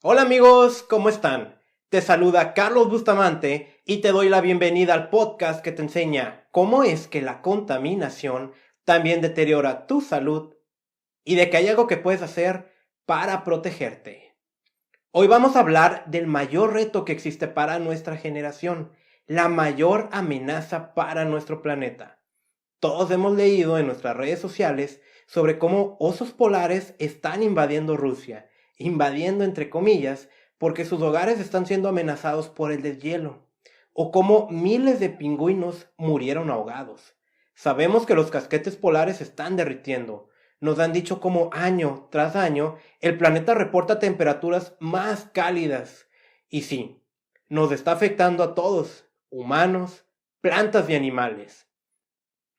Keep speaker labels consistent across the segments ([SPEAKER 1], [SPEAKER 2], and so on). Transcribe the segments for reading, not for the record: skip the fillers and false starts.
[SPEAKER 1] Hola amigos, ¿cómo están? Te saluda Carlos Bustamante y te doy la bienvenida al podcast que te enseña cómo es que la contaminación también deteriora tu salud y de que hay algo que puedes hacer para protegerte. Hoy vamos a hablar del mayor reto que existe para nuestra generación, la mayor amenaza para nuestro planeta. Todos hemos leído en nuestras redes sociales sobre cómo osos polares están invadiendo Rusia, invadiendo entre comillas, porque sus hogares están siendo amenazados por el deshielo, o cómo miles de pingüinos murieron ahogados. Sabemos que los casquetes polares se están derritiendo. Nos han dicho cómo año tras año el planeta reporta temperaturas más cálidas. Y sí, nos está afectando a todos, humanos, plantas y animales.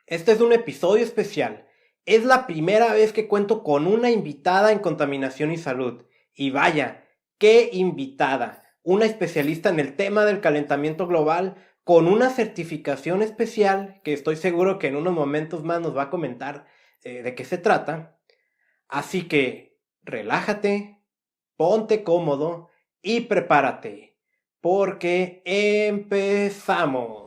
[SPEAKER 1] Este es un episodio especial. Es la primera vez que cuento con una invitada en contaminación y salud. Y vaya, qué invitada. Una especialista en el tema del calentamiento global con una certificación especial que estoy seguro que en unos momentos más nos va a comentar de qué se trata. Así que relájate, ponte cómodo y prepárate. Porque empezamos.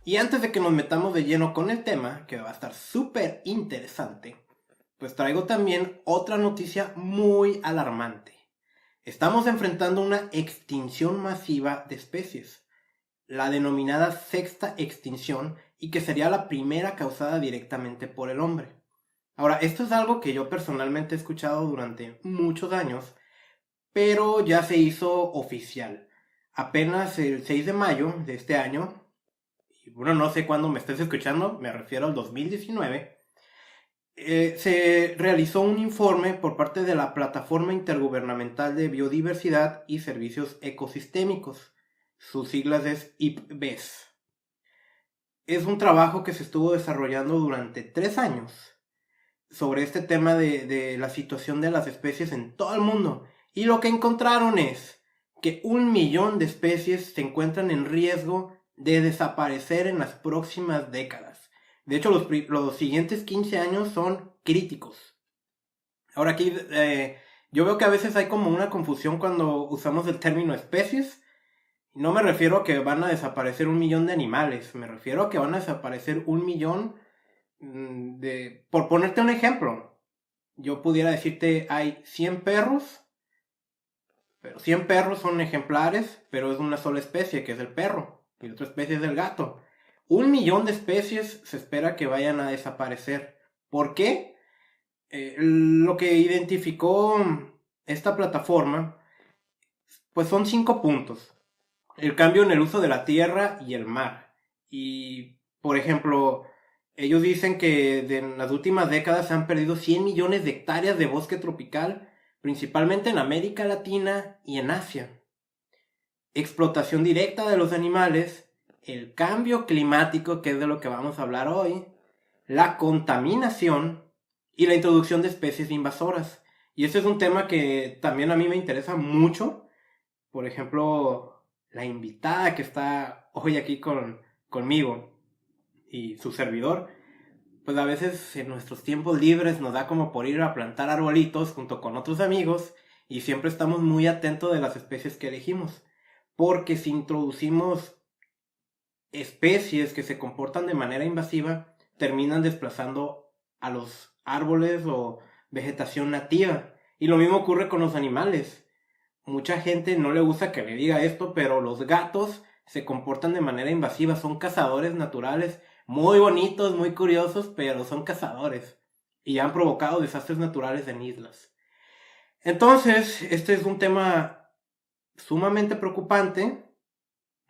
[SPEAKER 1] Y antes de que nos metamos de lleno con el tema, que va a estar súper interesante, pues traigo también otra noticia muy alarmante. Estamos enfrentando una extinción masiva de especies, la denominada sexta extinción, y que sería la primera causada directamente por el hombre. Ahora, esto es algo que yo personalmente he escuchado durante muchos años, pero ya se hizo oficial. Apenas el 6 de mayo de este año, y bueno, no sé cuándo me estés escuchando, me refiero al 2019, se realizó un informe por parte de la Plataforma Intergubernamental de Biodiversidad y Servicios Ecosistémicos. Sus siglas es IPBES. Es un trabajo que se estuvo desarrollando durante 3 años sobre este tema de la situación de las especies en todo el mundo. Y lo que encontraron es que 1 millón de especies se encuentran en riesgo de desaparecer en las próximas décadas. De hecho, los siguientes 15 años son críticos. Ahora aquí yo veo que a veces hay como una confusión cuando usamos el término especies. No me refiero a que van a desaparecer 1 millón de animales, me refiero a que van a desaparecer 1 millón de... Por ponerte un ejemplo, yo pudiera decirte hay 100 perros, pero 100 perros son ejemplares, pero es una sola especie, que es el perro, y la otra especie es el gato. 1 millón de especies se espera que vayan a desaparecer. ¿Por qué? Lo que identificó esta plataforma, pues son 5 puntos. El cambio en el uso de la tierra y el mar. Y, por ejemplo, ellos dicen que en las últimas décadas se han perdido 100 millones de hectáreas de bosque tropical, principalmente en América Latina y en Asia. Explotación directa de los animales, el cambio climático, que es de lo que vamos a hablar hoy, la contaminación y la introducción de especies invasoras. Y este es un tema que también a mí me interesa mucho. Por ejemplo, la invitada que está hoy aquí conmigo y su servidor, pues a veces en nuestros tiempos libres nos da como por ir a plantar arbolitos junto con otros amigos y siempre estamos muy atentos de las especies que elegimos. Porque si introducimos especies que se comportan de manera invasiva, terminan desplazando a los árboles o vegetación nativa. Y lo mismo ocurre con los animales. Mucha gente no le gusta que le diga esto, pero los gatos se comportan de manera invasiva, son cazadores naturales, muy bonitos, muy curiosos, pero son cazadores y han provocado desastres naturales en islas. Entonces, este es un tema sumamente preocupante.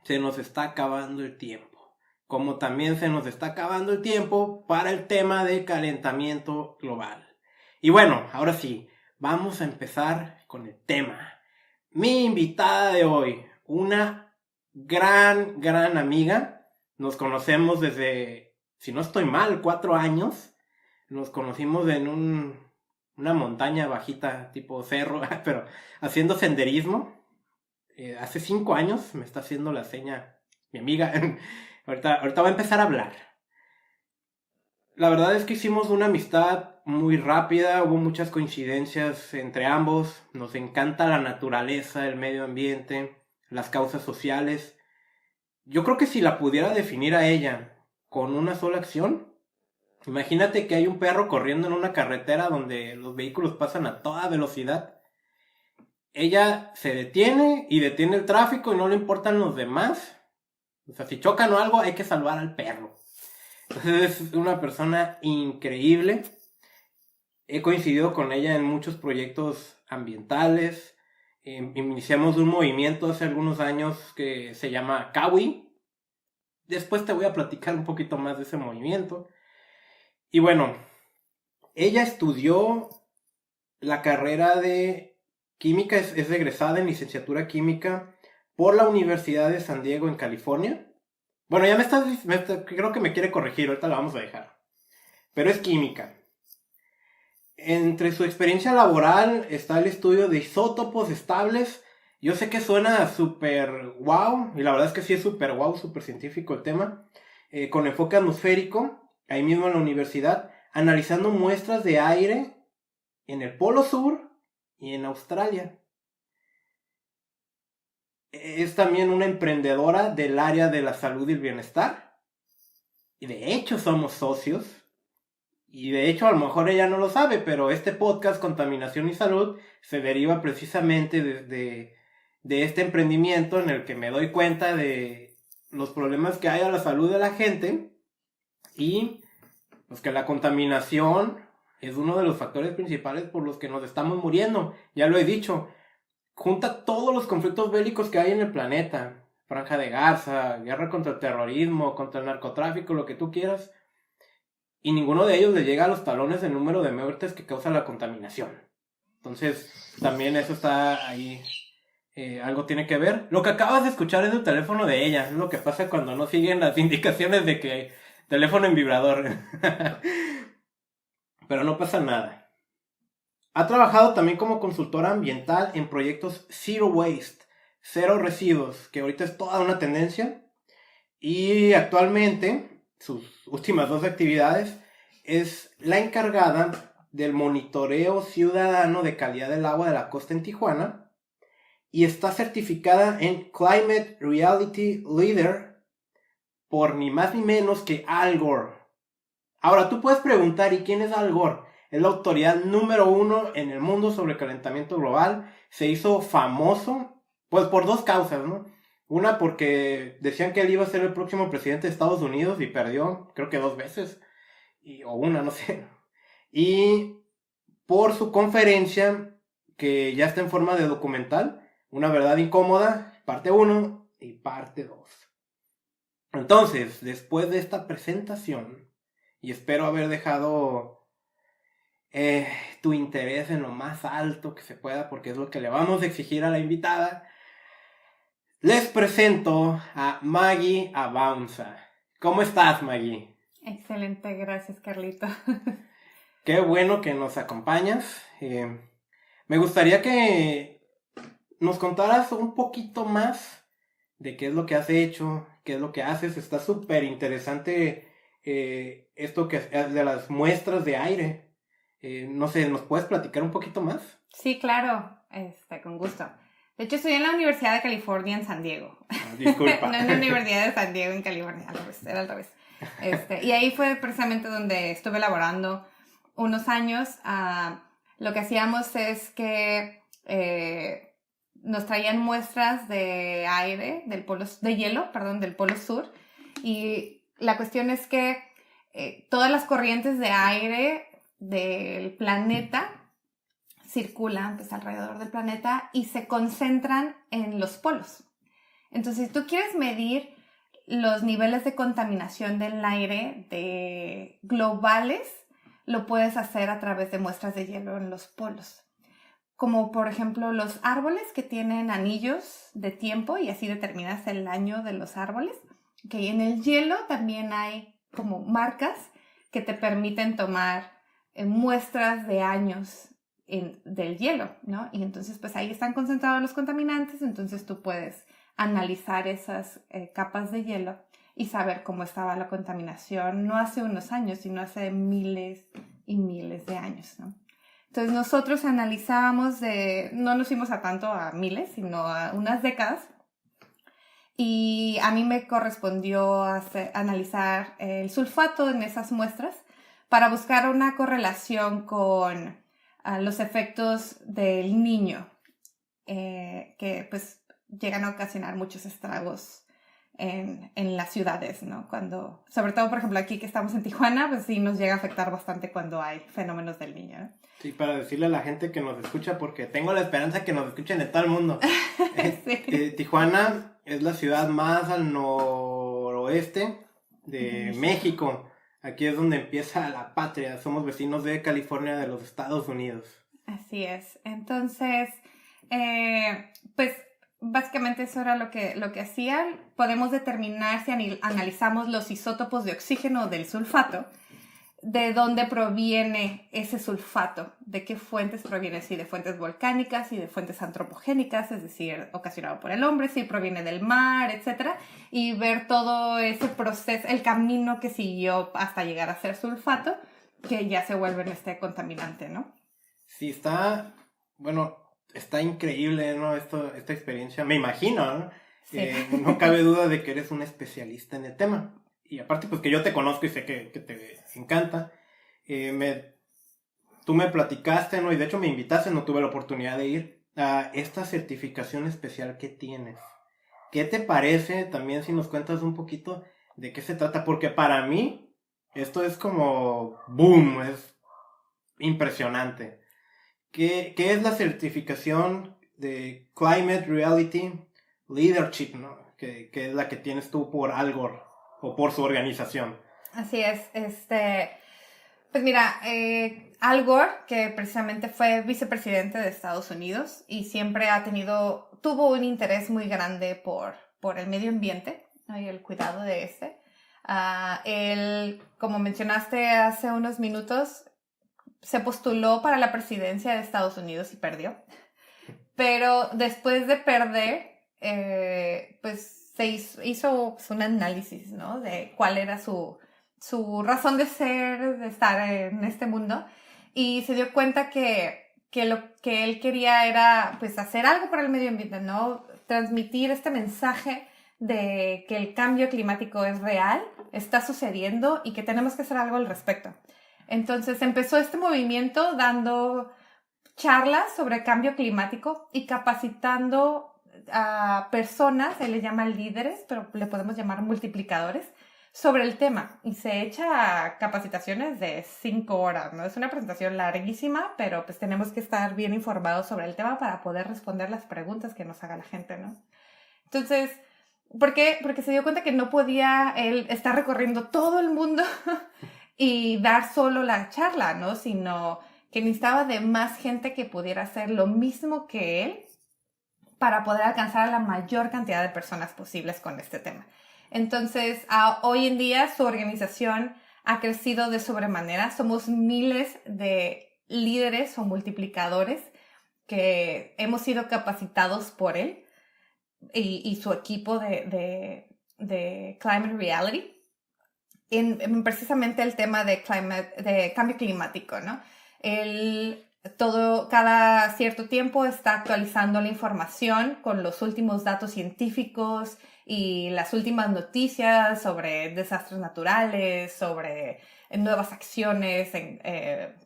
[SPEAKER 1] Se nos está acabando el tiempo, como también se nos está acabando el tiempo para el tema del calentamiento global. Y bueno, ahora sí, vamos a empezar con el tema. Mi invitada de hoy, una gran amiga. Nos conocemos desde, si no estoy mal, 4 años. Nos conocimos en una montaña bajita, tipo cerro, pero haciendo senderismo. Hace 5 años me está haciendo la seña mi amiga. ahorita va a empezar a hablar. La verdad es que hicimos una amistad muy rápida, hubo muchas coincidencias entre ambos. Nos encanta la naturaleza, el medio ambiente, las causas sociales. Yo creo que si la pudiera definir a ella con una sola acción, imagínate que hay un perro corriendo en una carretera donde los vehículos pasan a toda velocidad. Ella se detiene y detiene el tráfico y no le importan los demás. O sea, si chocan o algo, hay que salvar al perro. Entonces es una persona increíble. He coincidido con ella en muchos proyectos ambientales. Iniciamos un movimiento hace algunos años que se llama Kawi. Después te voy a platicar un poquito más de ese movimiento. Y bueno, ella estudió la carrera de química, es egresada en licenciatura química por la Universidad de San Diego en California. Bueno, ya creo que me quiere corregir, ahorita la vamos a dejar. Pero es química. Entre su experiencia laboral está el estudio de isótopos estables. Yo sé que suena súper wow, y la verdad es que sí es súper wow, súper científico el tema. Con enfoque atmosférico, ahí mismo en la universidad, analizando muestras de aire en el Polo Sur y en Australia. Es también una emprendedora del área de la salud y el bienestar. Y de hecho somos socios. Y de hecho a lo mejor ella no lo sabe, pero este podcast, Contaminación y Salud, se deriva precisamente de este emprendimiento en el que me doy cuenta de los problemas que hay a la salud de la gente y pues que la contaminación es uno de los factores principales por los que nos estamos muriendo. Ya lo he dicho, junta todos los conflictos bélicos que hay en el planeta. Franja de Gaza, guerra contra el terrorismo, contra el narcotráfico, lo que tú quieras. Y ninguno de ellos le llega a los talones el número de muertes que causa la contaminación. Entonces, también eso está ahí. Algo tiene que ver. Lo que acabas de escuchar es el teléfono de ella. Es lo que pasa cuando no siguen las indicaciones de que teléfono en vibrador. Pero no pasa nada. Ha trabajado también como consultora ambiental en proyectos Zero Waste, cero residuos, que ahorita es toda una tendencia. Y actualmente, sus últimas 2 actividades, es la encargada del monitoreo ciudadano de calidad del agua de la costa en Tijuana y está certificada en Climate Reality Leader por ni más ni menos que Al Gore. Ahora, tú puedes preguntar, ¿y quién es Al Gore? Es la autoridad número 1 en el mundo sobre calentamiento global. Se hizo famoso, pues por 2 causas, ¿no? Una porque decían que él iba a ser el próximo presidente de Estados Unidos y perdió, creo que 2 veces. O una, no sé. Y por su conferencia, que ya está en forma de documental, Una verdad incómoda, parte 1 y parte 2. Entonces, después de esta presentación, y espero haber dejado tu interés en lo más alto que se pueda, porque es lo que le vamos a exigir a la invitada, les presento a Maggie Abaunza. ¿Cómo estás, Maggie?
[SPEAKER 2] Excelente, gracias, Carlito.
[SPEAKER 1] Qué bueno que nos acompañas. Me gustaría que nos contaras un poquito más de qué es lo que has hecho, qué es lo que haces. Está súper interesante esto que de las muestras de aire. No sé, ¿nos puedes platicar un poquito más?
[SPEAKER 2] Sí, claro, con gusto. De hecho, estudié en la Universidad de California en San Diego.
[SPEAKER 1] Disculpa.
[SPEAKER 2] No en la Universidad de San Diego en California, era al revés. Y ahí fue precisamente donde estuve laborando unos años. Lo que hacíamos es que nos traían muestras de aire, del Polo Sur. Y la cuestión es que todas las corrientes de aire del planeta circulan pues, alrededor del planeta y se concentran en los polos. Entonces, si tú quieres medir los niveles de contaminación del aire globales, lo puedes hacer a través de muestras de hielo en los polos. como por ejemplo los árboles que tienen anillos de tiempo y así determinas el año de los árboles. Que en el hielo también hay como marcas que te permiten tomar muestras de años del hielo, ¿no? Y entonces pues ahí están concentrados los contaminantes, entonces tú puedes analizar esas capas de hielo y saber cómo estaba la contaminación, no hace unos años, sino hace miles y miles de años, ¿no? Entonces nosotros analizábamos no nos fuimos a tanto a miles, sino a unas décadas, y a mí me correspondió analizar el sulfato en esas muestras para buscar una correlación con los efectos del niño, que pues llegan a ocasionar muchos estragos en las ciudades, ¿no? Sobre todo, por ejemplo, aquí que estamos en Tijuana, pues sí nos llega a afectar bastante cuando hay fenómenos del niño, ¿no?
[SPEAKER 1] Sí, para decirle a la gente que nos escucha, porque tengo la esperanza que nos escuchen en todo el mundo. Sí. Tijuana es la ciudad más al noroeste de México. Aquí es donde empieza la patria. Somos vecinos de California, de los Estados Unidos.
[SPEAKER 2] Así es. Entonces, pues básicamente eso era lo que hacían. Podemos determinar si analizamos los isótopos de oxígeno del sulfato, de dónde proviene ese sulfato, de qué fuentes proviene, si de fuentes volcánicas y de fuentes antropogénicas, es decir, ocasionado por el hombre, si proviene del mar, etc. Y ver todo ese proceso, el camino que siguió hasta llegar a ser sulfato, que ya se vuelve en este contaminante, ¿no?
[SPEAKER 1] Sí, está increíble, ¿no? Esta experiencia, me imagino, ¿no? Sí. No cabe duda de que eres un especialista en el tema. Y aparte, pues que yo te conozco y sé que te encanta. Tú me platicaste, ¿no? Y de hecho me invitaste, no tuve la oportunidad de ir a esta certificación especial que tienes. ¿Qué te parece? También si nos cuentas un poquito de qué se trata. Porque para mí, esto es como boom, es impresionante. ¿Qué es la certificación de Climate Reality Leadership, ¿no? Que es la que tienes tú por Al Gore o por su organización?
[SPEAKER 2] Así es. Pues mira, Al Gore, que precisamente fue vicepresidente de Estados Unidos y siempre tuvo un interés muy grande por el medio ambiente, ¿no? Y el cuidado de este. Él, como mencionaste hace unos minutos, se postuló para la presidencia de Estados Unidos y perdió. Pero después de perder, pues se hizo un análisis, ¿no? De cuál era su razón de ser, de estar en este mundo. Y se dio cuenta que lo que él quería era, pues, hacer algo por el medio ambiente, ¿no? Transmitir este mensaje de que el cambio climático es real, está sucediendo y que tenemos que hacer algo al respecto. Entonces empezó este movimiento dando charlas sobre cambio climático y capacitando a personas, él le llama líderes, pero le podemos llamar multiplicadores, sobre el tema. Y se echa capacitaciones de 5 horas, ¿no? Es una presentación larguísima, pero pues tenemos que estar bien informados sobre el tema para poder responder las preguntas que nos haga la gente, ¿no? Entonces, ¿por qué? Porque se dio cuenta que no podía él estar recorriendo todo el mundo y dar solo la charla, ¿no? Sino que necesitaba de más gente que pudiera hacer lo mismo que él para poder alcanzar a la mayor cantidad de personas posibles con este tema. Entonces, hoy en día su organización ha crecido de sobremanera. Somos miles de líderes o multiplicadores que hemos sido capacitados por él y su equipo de Climate Reality en precisamente el tema de cambio climático, ¿no? Cada cierto tiempo está actualizando la información con los últimos datos científicos y las últimas noticias sobre desastres naturales, sobre nuevas acciones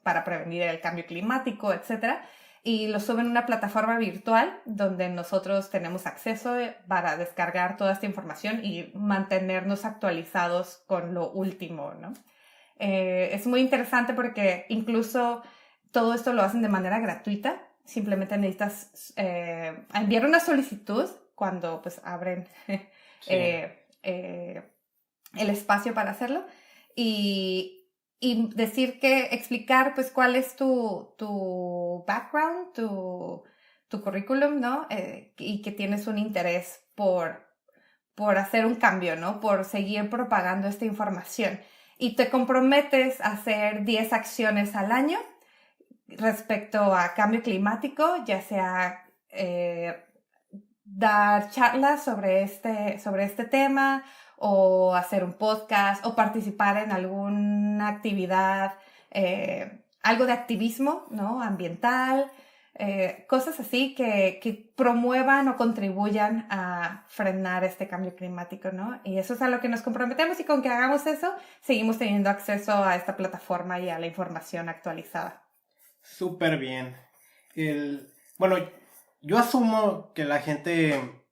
[SPEAKER 2] para prevenir el cambio climático, etc. Y lo sube en una plataforma virtual donde nosotros tenemos acceso para descargar toda esta información y mantenernos actualizados con lo último, ¿no? Es muy interesante porque incluso todo esto lo hacen de manera gratuita. Simplemente necesitas enviar una solicitud cuando pues abren el espacio para hacerlo. Y y explicar pues cuál es tu background, tu currículum, ¿no? Y que tienes un interés por hacer un cambio, ¿no? Por seguir propagando esta información. Y te comprometes a hacer 10 acciones al año respecto a cambio climático, ya sea dar charlas sobre este tema, o hacer un podcast, o participar en alguna actividad, algo de activismo, ¿no? Ambiental, cosas así que promuevan o contribuyan a frenar este cambio climático, ¿no? Y eso es a lo que nos comprometemos, y con que hagamos eso, seguimos teniendo acceso a esta plataforma y a la información actualizada.
[SPEAKER 1] Súper bien. Bueno, yo asumo que la gente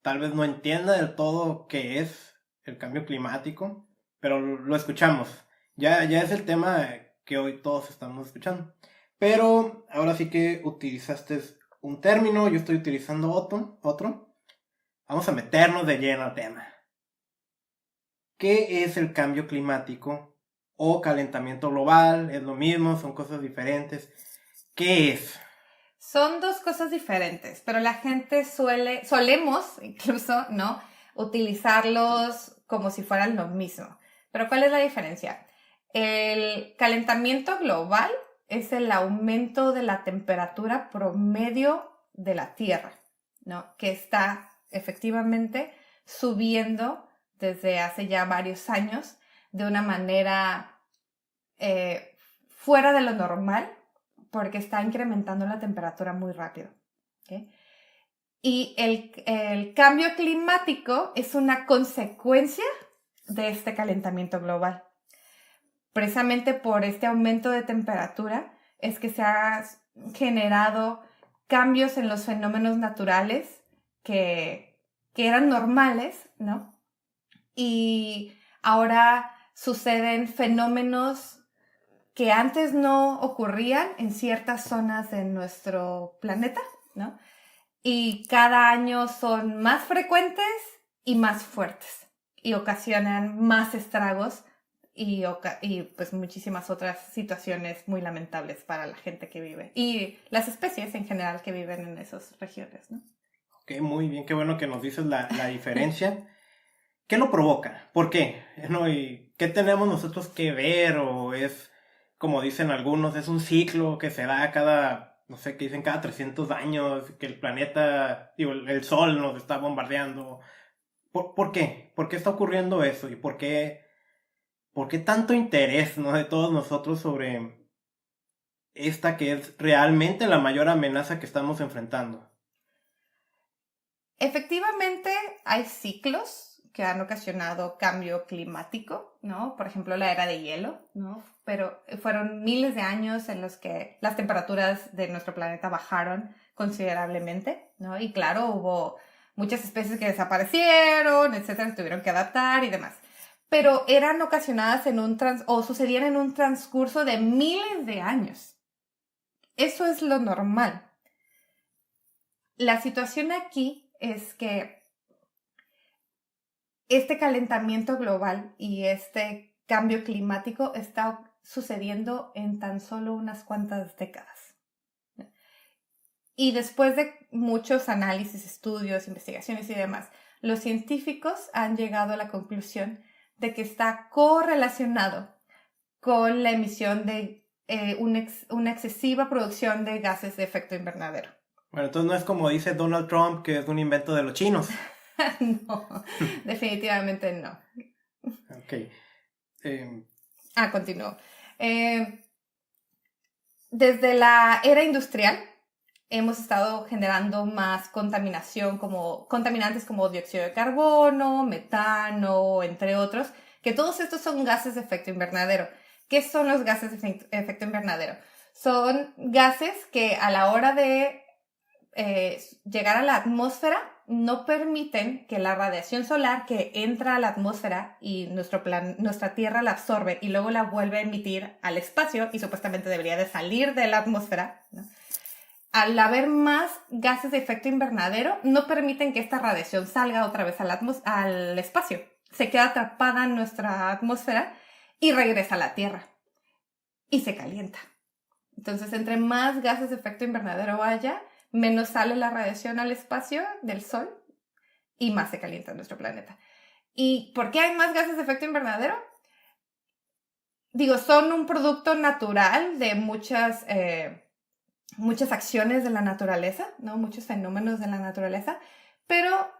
[SPEAKER 1] tal vez no entienda del todo qué es el cambio climático, pero lo escuchamos. Ya es el tema que hoy todos estamos escuchando. Pero ahora sí que utilizaste un término, yo estoy utilizando otro. Vamos a meternos de lleno al tema. ¿Qué es el cambio climático o calentamiento global? ¿Es lo mismo? ¿Son cosas diferentes? ¿Qué es?
[SPEAKER 2] Son dos cosas diferentes, pero la gente solemos incluso, ¿no? Utilizarlos como si fueran lo mismo. Pero ¿cuál es la diferencia? El calentamiento global es el aumento de la temperatura promedio de la Tierra, ¿no? Que está efectivamente subiendo desde hace ya varios años de una manera fuera de lo normal, porque está incrementando la temperatura muy rápido. ¿Okay? Y el cambio climático es una consecuencia de este calentamiento global. Precisamente por este aumento de temperatura es que se han generado cambios en los fenómenos naturales que eran normales, ¿no? Y ahora suceden fenómenos que antes no ocurrían en ciertas zonas de nuestro planeta, ¿no? Y cada año son más frecuentes y más fuertes, y ocasionan más estragos y pues muchísimas otras situaciones muy lamentables para la gente que vive y las especies en general que viven en esas regiones, ¿no?
[SPEAKER 1] Ok, muy bien, qué bueno que nos dices la diferencia. ¿Qué lo provoca? ¿Por qué? ¿No? ¿Y qué tenemos nosotros que ver? ¿O es, como dicen algunos, es un ciclo que se da cada, no sé, que dicen cada 300 años, que el planeta, digo, el sol nos está bombardeando? ¿Por qué? ¿Por qué está ocurriendo eso? ¿Y por qué tanto interés, ¿no? de todos nosotros sobre esta que es realmente la mayor amenaza que estamos enfrentando?
[SPEAKER 2] Efectivamente, hay ciclos que han ocasionado cambio climático, ¿no? Por ejemplo, la era de hielo, ¿no? Pero fueron miles de años en los que las temperaturas de nuestro planeta bajaron considerablemente, ¿no? Y claro, hubo muchas especies que desaparecieron, etcétera, tuvieron que adaptar y demás. Pero eran ocasionadas o sucedían en un transcurso de miles de años. Eso es lo normal. La situación aquí es que este calentamiento global y este cambio climático está sucediendo en tan solo unas cuantas décadas. Y después de muchos análisis, estudios, investigaciones y demás, los científicos han llegado a la conclusión de que está correlacionado con la emisión de una excesiva producción de gases de efecto invernadero.
[SPEAKER 1] Bueno, entonces no es como dice Donald Trump, que es un invento de los chinos.
[SPEAKER 2] No, definitivamente no.
[SPEAKER 1] Ok.
[SPEAKER 2] Continúo. Desde la era industrial hemos estado generando más contaminantes como dióxido de carbono, metano, entre otros, que todos estos son gases de efecto invernadero. ¿Qué son los gases de efecto invernadero? Son gases que a la hora de llegar a la atmósfera no permiten que la radiación solar que entra a la atmósfera y nuestra Tierra la absorbe y luego la vuelve a emitir al espacio y supuestamente debería de salir de la atmósfera, ¿no? Al haber más gases de efecto invernadero, no permiten que esta radiación salga otra vez al espacio. Se queda atrapada en nuestra atmósfera y regresa a la Tierra y se calienta. Entonces, entre más gases de efecto invernadero haya, menos sale la radiación al espacio del Sol y más se calienta nuestro planeta. ¿Y por qué hay más gases de efecto invernadero? Digo, son un producto natural de muchas acciones de la naturaleza, ¿no? Muchos fenómenos de la naturaleza, pero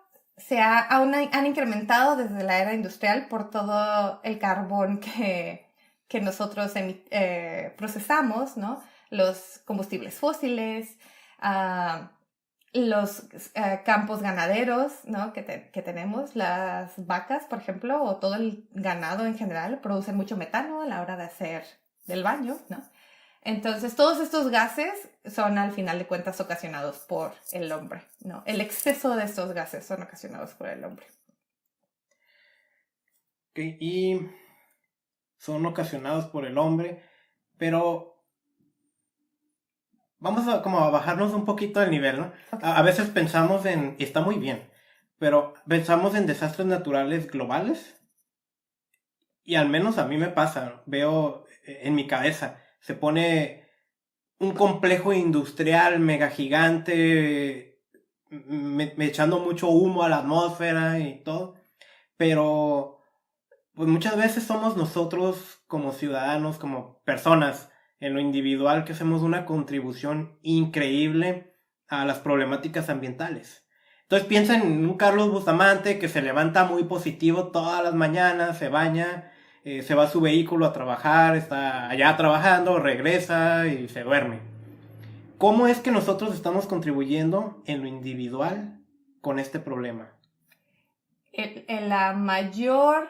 [SPEAKER 2] han incrementado desde la era industrial por todo el carbón que nosotros procesamos, ¿no? Los combustibles fósiles, los campos ganaderos, ¿no? que tenemos, las vacas, por ejemplo, o todo el ganado en general, producen mucho metano a la hora de hacer del baño, ¿no? Entonces, todos estos gases son, al final de cuentas, ocasionados por el hombre, ¿no? El exceso de estos gases son ocasionados por el hombre.
[SPEAKER 1] Okay, y son ocasionados por el hombre, pero vamos a como a bajarnos un poquito del nivel, ¿no?
[SPEAKER 2] Okay.
[SPEAKER 1] A veces pensamos y está muy bien, pero pensamos en desastres naturales globales, y al menos a mí me pasa, veo en mi cabeza, se pone un complejo industrial mega gigante, me echando mucho humo a la atmósfera y todo, pero pues muchas veces somos nosotros como ciudadanos, como personas, en lo individual, que hacemos una contribución increíble a las problemáticas ambientales. Entonces piensa en un Carlos Bustamante que se levanta muy positivo todas las mañanas, se baña, se va a su vehículo a trabajar, está allá trabajando, regresa y se duerme. ¿Cómo es que nosotros estamos contribuyendo en lo individual con este problema?
[SPEAKER 2] La mayor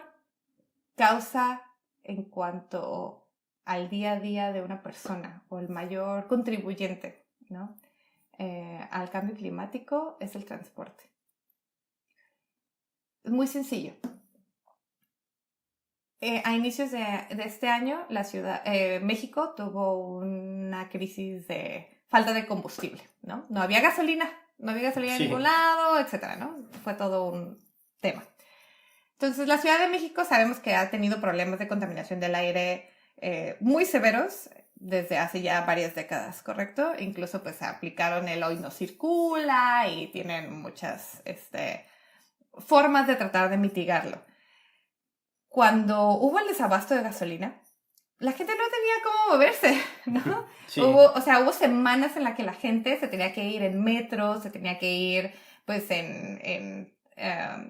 [SPEAKER 2] causa en cuanto al día a día de una persona, o el mayor contribuyente, ¿no? Al cambio climático es el transporte. Es muy sencillo. A inicios de este año, México tuvo una crisis de falta de combustible, ¿no? No había gasolina en ningún lado, etcétera, ¿no? Fue todo un tema. Entonces, la Ciudad de México sabemos que ha tenido problemas de contaminación del aire muy severos desde hace ya varias décadas, ¿correcto? Incluso pues aplicaron el hoy no circula y tienen muchas formas de tratar de mitigarlo. Cuando hubo el desabasto de gasolina, la gente no tenía cómo moverse, ¿no?
[SPEAKER 1] Sí.
[SPEAKER 2] Hubo semanas en las que la gente se tenía que ir en metro, se tenía que ir pues de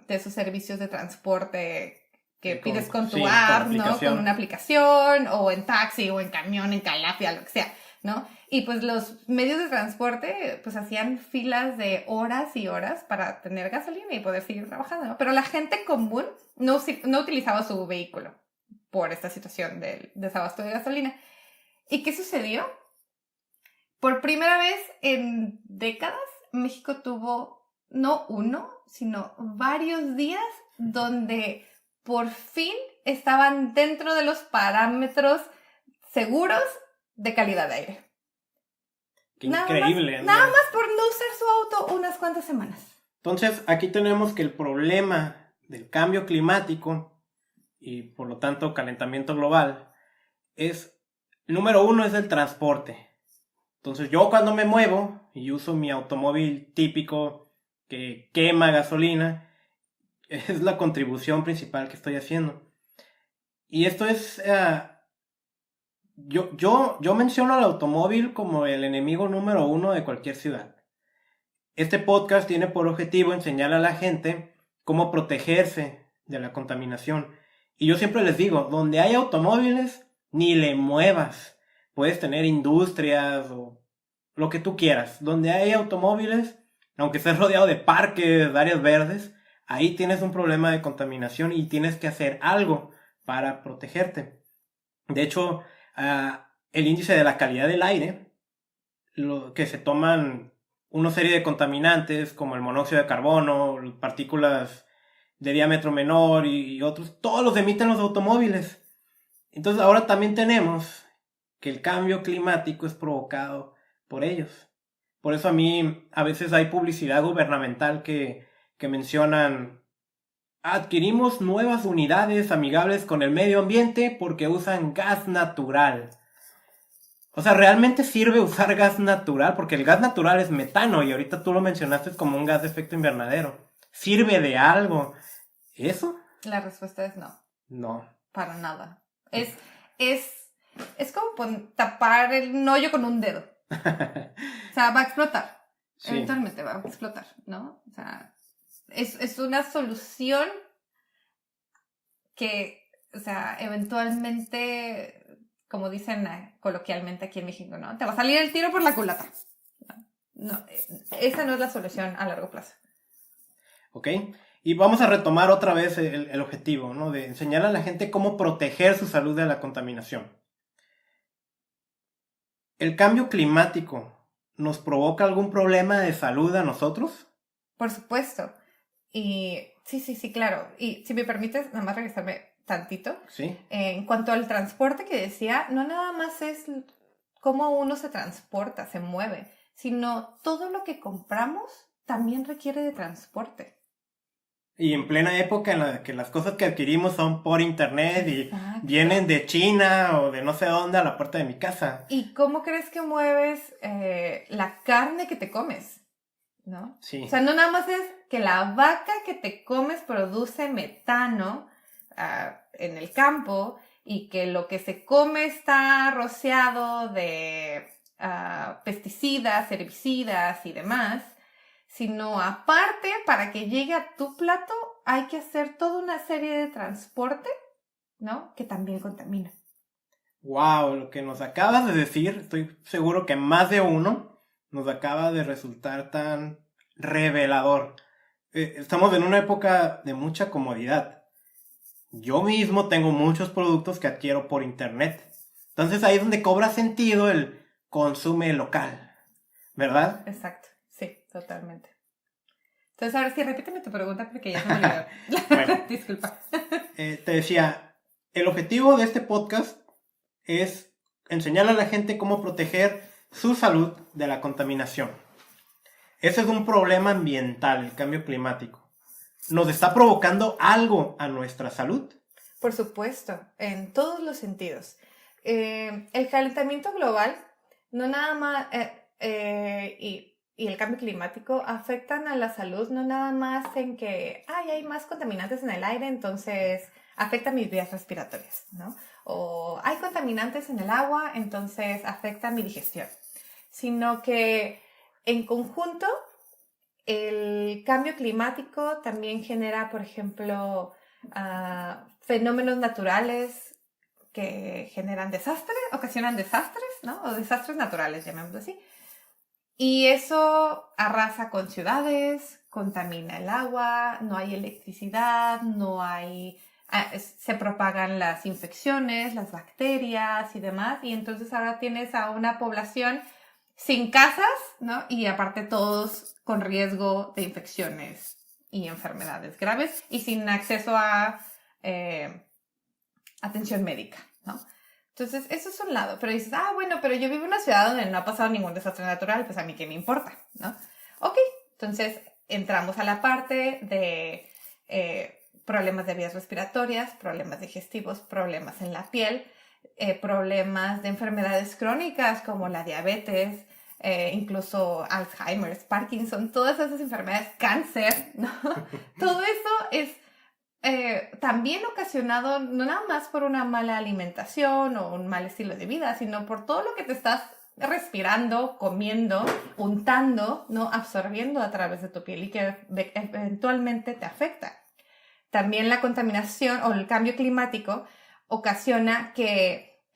[SPEAKER 2] esos servicios de transporte que pides con tu app, ¿no? Con una aplicación, o en taxi, o en camión, en Calafia, lo que sea, ¿no? Y pues los medios de transporte pues hacían filas de horas y horas para tener gasolina y poder seguir trabajando, ¿no? Pero la gente común no utilizaba su vehículo por esta situación del desabasto de gasolina. ¿Y qué sucedió? Por primera vez en décadas, México tuvo no uno, sino varios días donde por fin estaban dentro de los parámetros seguros de calidad de aire.
[SPEAKER 1] Qué increíble.
[SPEAKER 2] Nada más por no usar su auto unas cuantas semanas.
[SPEAKER 1] Entonces, aquí tenemos que el problema del cambio climático y por lo tanto calentamiento global es, número uno, es el transporte. Entonces, yo cuando me muevo y uso mi automóvil típico que quema gasolina, es la contribución principal que estoy haciendo. Y esto es... Yo menciono al automóvil como el enemigo número uno de cualquier ciudad. Este podcast tiene por objetivo enseñar a la gente cómo protegerse de la contaminación. Y yo siempre les digo, donde hay automóviles, ni le muevas. Puedes tener industrias o lo que tú quieras. Donde hay automóviles, aunque estés rodeado de parques, de áreas verdes, ahí tienes un problema de contaminación y tienes que hacer algo para protegerte. De hecho, el índice de la calidad del aire, lo que se toman una serie de contaminantes como el monóxido de carbono, partículas de diámetro menor y otros, todos los emiten los automóviles. Entonces ahora también tenemos que el cambio climático es provocado por ellos. Por eso a veces hay publicidad gubernamental que mencionan Adquirimos nuevas unidades amigables con el medio ambiente porque usan gas natural. O sea, ¿realmente sirve usar gas natural? Porque el gas natural es metano y ahorita tú lo mencionaste como un gas de efecto invernadero. ¿Sirve de algo? ¿Eso?
[SPEAKER 2] La respuesta es no,
[SPEAKER 1] No.
[SPEAKER 2] para nada. Es como tapar el hoyo con un dedo. O sea, va a explotar.
[SPEAKER 1] Sí.
[SPEAKER 2] Eventualmente va a explotar, ¿no? O sea, es una solución que, o sea, eventualmente, como dicen coloquialmente aquí en México, ¿no? Te va a salir el tiro por la culata. No, esa no es la solución a largo plazo.
[SPEAKER 1] ¿Ok? Y vamos a retomar otra vez el objetivo, ¿no? De enseñar a la gente cómo proteger su salud de la contaminación. ¿El cambio climático nos provoca algún problema de salud a nosotros?
[SPEAKER 2] Por supuesto. Y sí, claro. Y si me permites, nada más regresarme tantito.
[SPEAKER 1] Sí.
[SPEAKER 2] En cuanto al transporte que decía, no nada más es cómo uno se transporta, se mueve, sino todo lo que compramos también requiere de transporte.
[SPEAKER 1] Y en plena época en la que las cosas que adquirimos son por internet y
[SPEAKER 2] Exacto.
[SPEAKER 1] vienen de China o de no sé dónde a la puerta de mi casa.
[SPEAKER 2] ¿Y cómo crees que mueves la carne que te comes? ¿No?
[SPEAKER 1] Sí.
[SPEAKER 2] O sea, no nada más es que la vaca que te comes produce metano en el campo y que lo que se come está rociado de pesticidas, herbicidas y demás, sino aparte, para que llegue a tu plato hay que hacer toda una serie de transporte, ¿no? Que también contamina.
[SPEAKER 1] Wow, lo que nos acabas de decir, estoy seguro que más de uno nos acaba de resultar tan revelador. Estamos en una época de mucha comodidad. Yo mismo tengo muchos productos que adquiero por internet. Entonces ahí es donde cobra sentido el consume local, ¿verdad?
[SPEAKER 2] Exacto, sí, totalmente. Entonces, ahora sí, repíteme tu pregunta porque ya se me olvidó.
[SPEAKER 1] Bueno.
[SPEAKER 2] Disculpa.
[SPEAKER 1] Te decía, el objetivo de este podcast es enseñar a la gente cómo proteger su salud de la contaminación. Ese es un problema ambiental, el cambio climático. ¿Nos está provocando algo a nuestra salud?
[SPEAKER 2] Por supuesto, en todos los sentidos. El calentamiento global, no nada más, y el cambio climático afectan a la salud, no nada más en que hay más contaminantes en el aire, entonces afecta mis vías respiratorias, ¿no? O hay contaminantes en el agua, entonces afecta mi digestión. Sino que en conjunto, el cambio climático también genera, por ejemplo, fenómenos naturales que generan desastres, ocasionan desastres, ¿no? O desastres naturales, llamémoslo así. Y eso arrasa con ciudades, contamina el agua, no hay electricidad, no hay... se propagan las infecciones, las bacterias y demás, y entonces ahora tienes a una población sin casas, ¿no? Y aparte todos con riesgo de infecciones y enfermedades graves y sin acceso a atención médica, ¿no? Entonces, eso es un lado. Pero dices, bueno, pero yo vivo en una ciudad donde no ha pasado ningún desastre natural, pues a mí qué me importa, ¿no? Ok, entonces entramos a la parte de problemas de vías respiratorias, problemas digestivos, problemas en la piel, problemas de enfermedades crónicas como la diabetes, incluso Alzheimer's, Parkinson, todas esas enfermedades, cáncer, ¿no? Todo eso es también ocasionado no nada más por una mala alimentación o un mal estilo de vida, sino por todo lo que te estás respirando, comiendo, untando, ¿no? Absorbiendo a través de tu piel y que eventualmente te afecta. También la contaminación o el cambio climático ocasiona que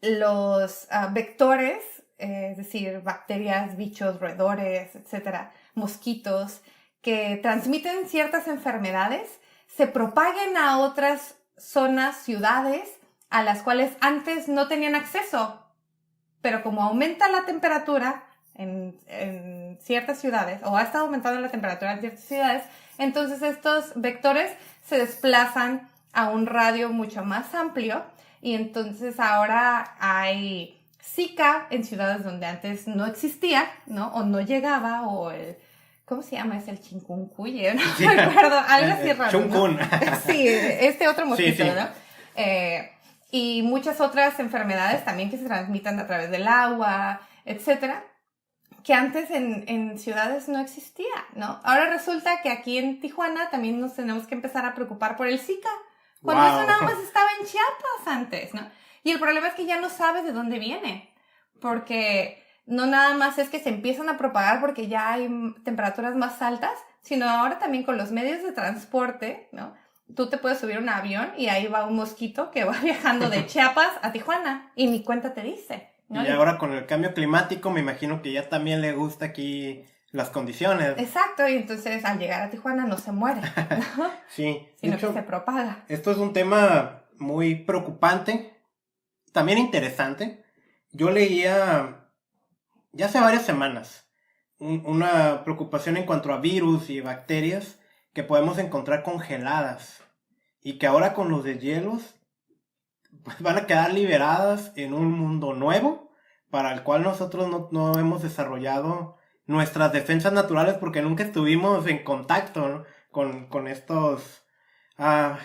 [SPEAKER 2] los vectores, es decir, bacterias, bichos, roedores, etcétera, mosquitos, que transmiten ciertas enfermedades, se propaguen a otras zonas, ciudades, a las cuales antes no tenían acceso. Pero como aumenta la temperatura en ciertas ciudades, o ha estado aumentando la temperatura en ciertas ciudades, entonces estos vectores se desplazan a un radio mucho más amplio, y entonces ahora hay Zika en ciudades donde antes no existía, ¿no? O no llegaba, o el ¿cómo se llama? Es el chikungunya, no me acuerdo, algo así raro,
[SPEAKER 1] Chunkun.
[SPEAKER 2] ¿no? Sí, este otro mosquito,
[SPEAKER 1] Sí.
[SPEAKER 2] ¿no? Y muchas otras enfermedades también que se transmiten a través del agua, etcétera, que antes en ciudades no existía, ¿no? Ahora resulta que aquí en Tijuana también nos tenemos que empezar a preocupar por el Zika, cuando eso nada más estaba en Chiapas antes, ¿no? Y el problema es que ya no sabes de dónde viene, porque no nada más es que se empiezan a propagar porque ya hay temperaturas más altas, sino ahora también con los medios de transporte, ¿no? Tú te puedes subir a un avión y ahí va un mosquito que va viajando de Chiapas a Tijuana y ni cuenta te dice, ¿no?
[SPEAKER 1] Y ahora con el cambio climático me imagino que ya también le gusta aquí las condiciones.
[SPEAKER 2] Exacto, y entonces al llegar a Tijuana no se muere, ¿no?
[SPEAKER 1] Sí.
[SPEAKER 2] Sino
[SPEAKER 1] De hecho,
[SPEAKER 2] que se propaga.
[SPEAKER 1] esto es un tema muy preocupante, también interesante. Yo leía ya hace varias semanas una preocupación en cuanto a virus y bacterias que podemos encontrar congeladas y que ahora con los deshielos pues van a quedar liberadas en un mundo nuevo para el cual nosotros no hemos desarrollado nuestras defensas naturales porque nunca estuvimos en contacto, ¿no? con estos,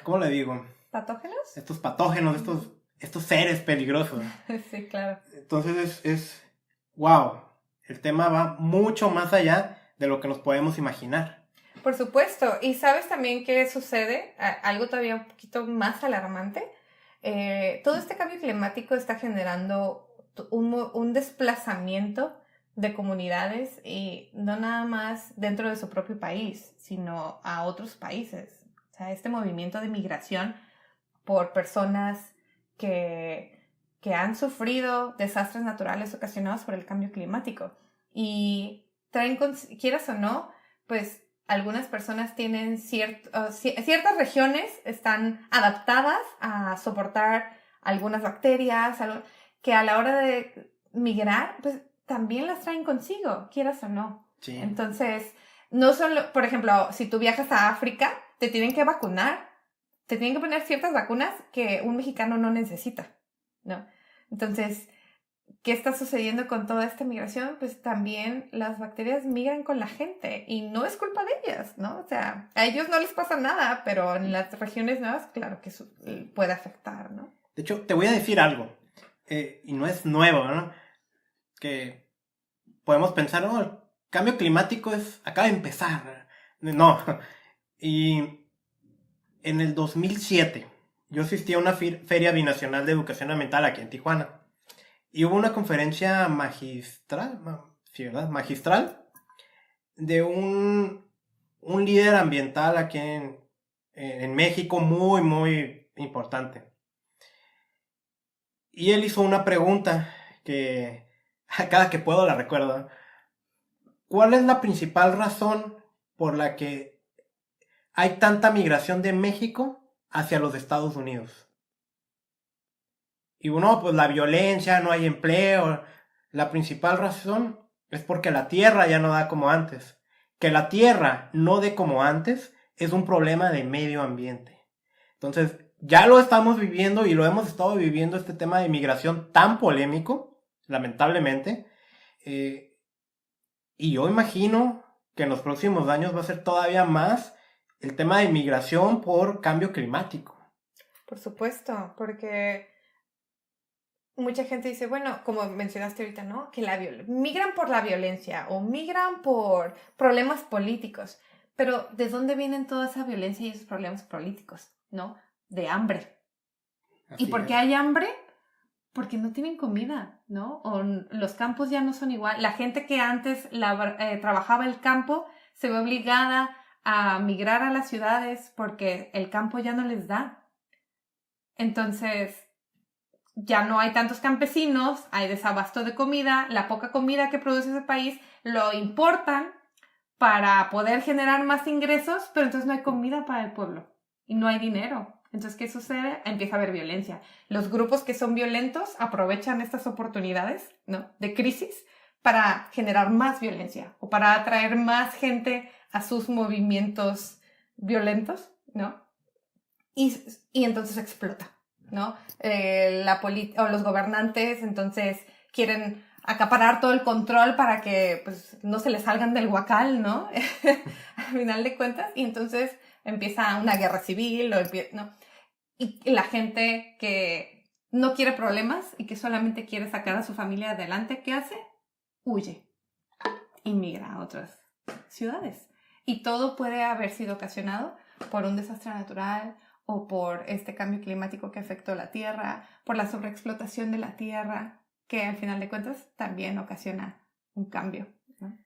[SPEAKER 1] ¿cómo le digo?
[SPEAKER 2] ¿Patógenos?
[SPEAKER 1] Estos patógenos, estos seres peligrosos.
[SPEAKER 2] Sí, claro.
[SPEAKER 1] Entonces wow, el tema va mucho más allá de lo que nos podemos imaginar.
[SPEAKER 2] Por supuesto. ¿Y sabes también qué sucede? Algo todavía un poquito más alarmante. Todo este cambio climático está generando un desplazamiento de comunidades y no nada más dentro de su propio país, sino a otros países. O sea, este movimiento de migración por personas que han sufrido desastres naturales ocasionados por el cambio climático. Y traen, quieras o no, pues algunas personas tienen ciertas regiones están adaptadas a soportar algunas bacterias que a la hora de migrar, pues también las traen consigo, quieras o no.
[SPEAKER 1] Sí.
[SPEAKER 2] Entonces, no solo, por ejemplo, si tú viajas a África, te tienen que vacunar, te tienen que poner ciertas vacunas que un mexicano no necesita, ¿no? Entonces, ¿qué está sucediendo con toda esta migración? Pues también las bacterias migran con la gente y no es culpa de ellas, ¿no? O sea, a ellos no les pasa nada, pero en las regiones nuevas, claro que eso puede afectar, ¿no?
[SPEAKER 1] De hecho, te voy a decir algo, y no es nuevo, ¿no? Que podemos pensar, no, el cambio climático acaba de empezar. No. Y en el 2007, yo asistí a una feria binacional de educación ambiental aquí en Tijuana. Y hubo una conferencia magistral, sí, ¿verdad? Magistral, de un líder ambiental aquí en México muy, muy importante. Y él hizo una pregunta que cada que puedo la recuerdo. ¿Cuál es la principal razón por la que hay tanta migración de México hacia los Estados Unidos? Y bueno, pues la violencia, no hay empleo. La principal razón es porque la tierra ya no da como antes. Que la tierra no dé como antes es un problema de medio ambiente. Entonces, ya lo estamos viviendo y lo hemos estado viviendo este tema de migración tan polémico, lamentablemente. Y yo imagino que en los próximos años va a ser todavía más el tema de migración por cambio climático.
[SPEAKER 2] Por supuesto, porque mucha gente dice, bueno, como mencionaste ahorita, ¿no? Que migran por la violencia o migran por problemas políticos. Pero ¿de dónde vienen toda esa violencia y esos problemas políticos? ¿No? De hambre.
[SPEAKER 1] Así
[SPEAKER 2] ¿Y por qué
[SPEAKER 1] es.
[SPEAKER 2] hay hambre? Porque no tienen comida, ¿no? O los campos ya no son igual. La gente que antes trabajaba el campo se ve obligada a migrar a las ciudades porque el campo ya no les da. Entonces, ya no hay tantos campesinos, hay desabasto de comida, la poca comida que produce ese país lo importan para poder generar más ingresos, pero entonces no hay comida para el pueblo y no hay dinero. Entonces, ¿qué sucede? Empieza a haber violencia. Los grupos que son violentos aprovechan estas oportunidades, ¿no? De crisis para generar más violencia o para atraer más gente a sus movimientos violentos, ¿no? Y entonces explota, ¿no? O los gobernantes entonces quieren acaparar todo el control para que pues, no se le salgan del huacal, ¿no? Al final de cuentas. Y entonces empieza una guerra civil, ¿no? Y la gente que no quiere problemas y que solamente quiere sacar a su familia adelante, ¿qué hace? Huye. Inmigra a otras ciudades. Y todo puede haber sido ocasionado por un desastre natural o por este cambio climático que afectó la tierra, por la sobreexplotación de la tierra, que al final de cuentas también ocasiona un cambio, ¿no?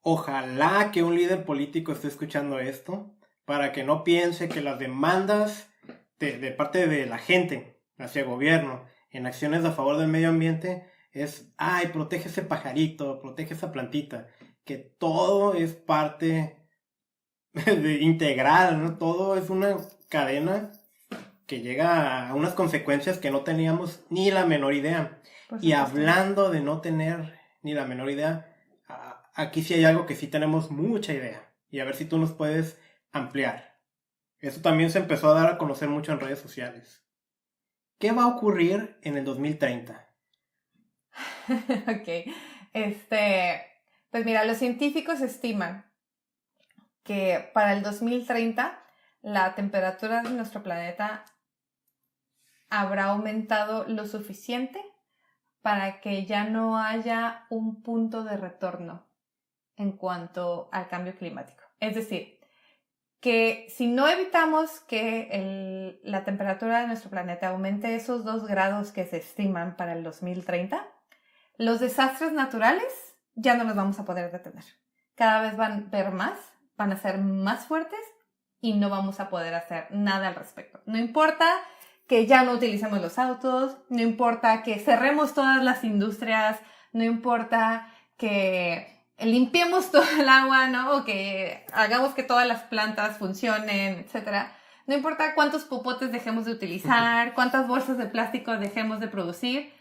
[SPEAKER 1] Ojalá que un líder político esté escuchando esto para que no piense que las demandas de parte de la gente hacia el gobierno en acciones a favor del medio ambiente es, ay, protege ese pajarito, protege esa plantita, que todo es parte integral, ¿no? Todo es una cadena que llega a unas consecuencias que no teníamos ni la menor idea. Y hablando de no tener ni la menor idea, aquí sí hay algo que sí tenemos mucha idea. Y a ver si tú nos puedes ampliar. Eso también se empezó a dar a conocer mucho en redes sociales. ¿Qué va a ocurrir en el 2030?
[SPEAKER 2] Ok. Pues mira, los científicos estiman que para el 2030 la temperatura de nuestro planeta habrá aumentado lo suficiente para que ya no haya un punto de retorno en cuanto al cambio climático. Es decir, que si no evitamos que la temperatura de nuestro planeta aumente esos 2 grados que se estiman para el 2030, los desastres naturales ya no los vamos a poder detener. Cada vez van a ver más, van a ser más fuertes y no vamos a poder hacer nada al respecto. No importa que ya no utilicemos los autos, no importa que cerremos todas las industrias, no importa que limpiemos todo el agua, ¿no? O que hagamos que todas las plantas funcionen, etc. No importa cuántos popotes dejemos de utilizar, cuántas bolsas de plástico dejemos de producir,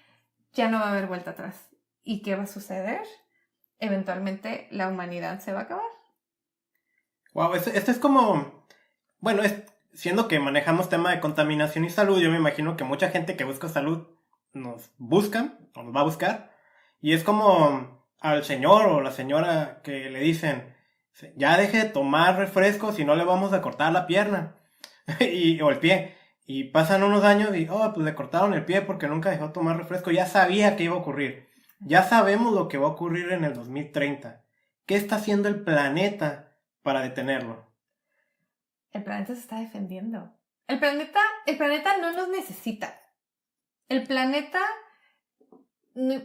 [SPEAKER 2] ya no va a haber vuelta atrás. ¿Y qué va a suceder? Eventualmente la humanidad se va a acabar.
[SPEAKER 1] Wow, esto es como... Bueno, siendo que manejamos tema de contaminación y salud, yo me imagino que mucha gente que busca salud nos busca, o nos va a buscar, y es como al señor o la señora que le dicen, ya deje de tomar refresco si no le vamos a cortar la pierna, o el pie, y pasan unos años y, pues le cortaron el pie porque nunca dejó de tomar refresco, ya sabía que iba a ocurrir, ya sabemos lo que va a ocurrir en el 2030, ¿qué está haciendo el planeta para detenerlo?
[SPEAKER 2] El planeta se está defendiendo. El planeta no nos necesita. El planeta,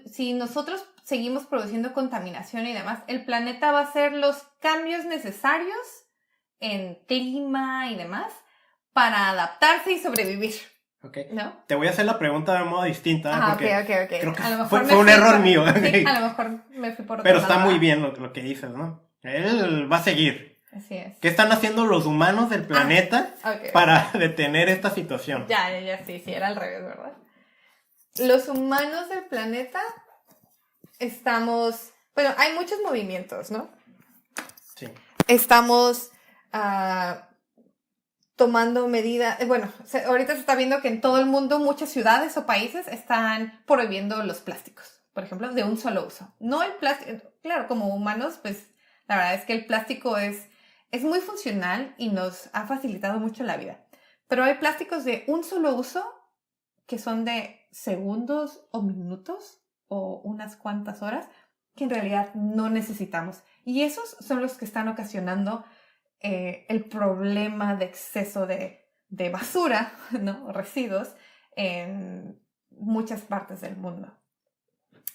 [SPEAKER 2] si nosotros seguimos produciendo contaminación y demás, el planeta va a hacer los cambios necesarios en clima y demás para adaptarse y sobrevivir.
[SPEAKER 1] Okay.
[SPEAKER 2] ¿No?
[SPEAKER 1] Te voy a hacer la pregunta de modo distinta. Porque
[SPEAKER 2] ok.
[SPEAKER 1] Creo que fue un error mío.
[SPEAKER 2] Sí, a lo mejor me fui por otro
[SPEAKER 1] Pero
[SPEAKER 2] lado.
[SPEAKER 1] está muy bien lo que dices, ¿no? Él va a seguir.
[SPEAKER 2] Así es.
[SPEAKER 1] ¿Qué están haciendo los humanos del planeta para detener esta situación?
[SPEAKER 2] Ya, sí, era al revés, ¿verdad? Los humanos del planeta estamos... Bueno, hay muchos movimientos, ¿no?
[SPEAKER 1] Sí.
[SPEAKER 2] Estamos tomando medidas... Bueno, ahorita se está viendo que en todo el mundo muchas ciudades o países están prohibiendo los plásticos, por ejemplo, de un solo uso. No el plástico... Claro, como humanos, pues la verdad es que el plástico es muy funcional y nos ha facilitado mucho la vida. Pero hay plásticos de un solo uso que son de segundos o minutos o unas cuantas horas que en realidad no necesitamos. Y esos son los que están ocasionando el problema de exceso de basura, ¿no? Residuos en muchas partes del mundo.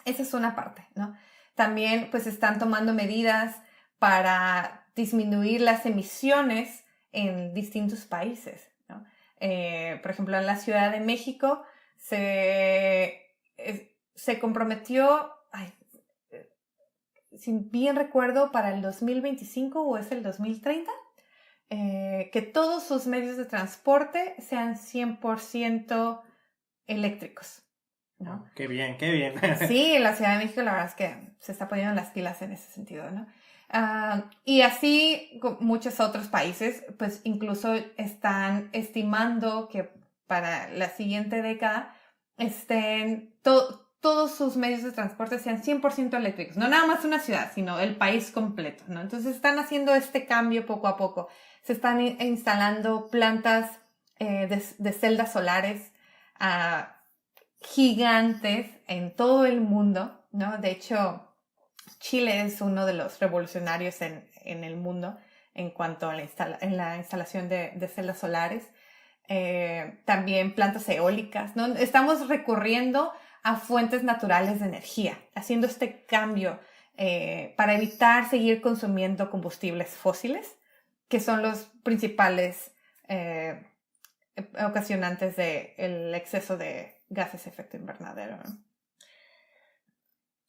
[SPEAKER 2] Esa es una parte, ¿no? También pues están tomando medidas para disminuir las emisiones en distintos países, ¿no? Por ejemplo, en la Ciudad de México se comprometió, si bien recuerdo, para el 2025 o es el 2030, que todos sus medios de transporte sean 100% eléctricos, ¿no?
[SPEAKER 1] Qué bien, qué bien.
[SPEAKER 2] Sí, en la Ciudad de México la verdad es que se está poniendo las pilas en ese sentido, ¿no? Y así muchos otros países, pues incluso están estimando que para la siguiente década estén todos sus medios de transporte sean 100% eléctricos. No nada más una ciudad, sino el país completo, ¿no? Entonces están haciendo este cambio poco a poco. Se están instalando plantas de celdas solares gigantes en todo el mundo, ¿no? De hecho, Chile es uno de los revolucionarios en el mundo en cuanto a la instalación de celdas solares. También plantas eólicas, ¿no? Estamos recurriendo a fuentes naturales de energía, haciendo este cambio para evitar seguir consumiendo combustibles fósiles, que son los principales ocasionantes del exceso de gases de efecto invernadero, ¿no?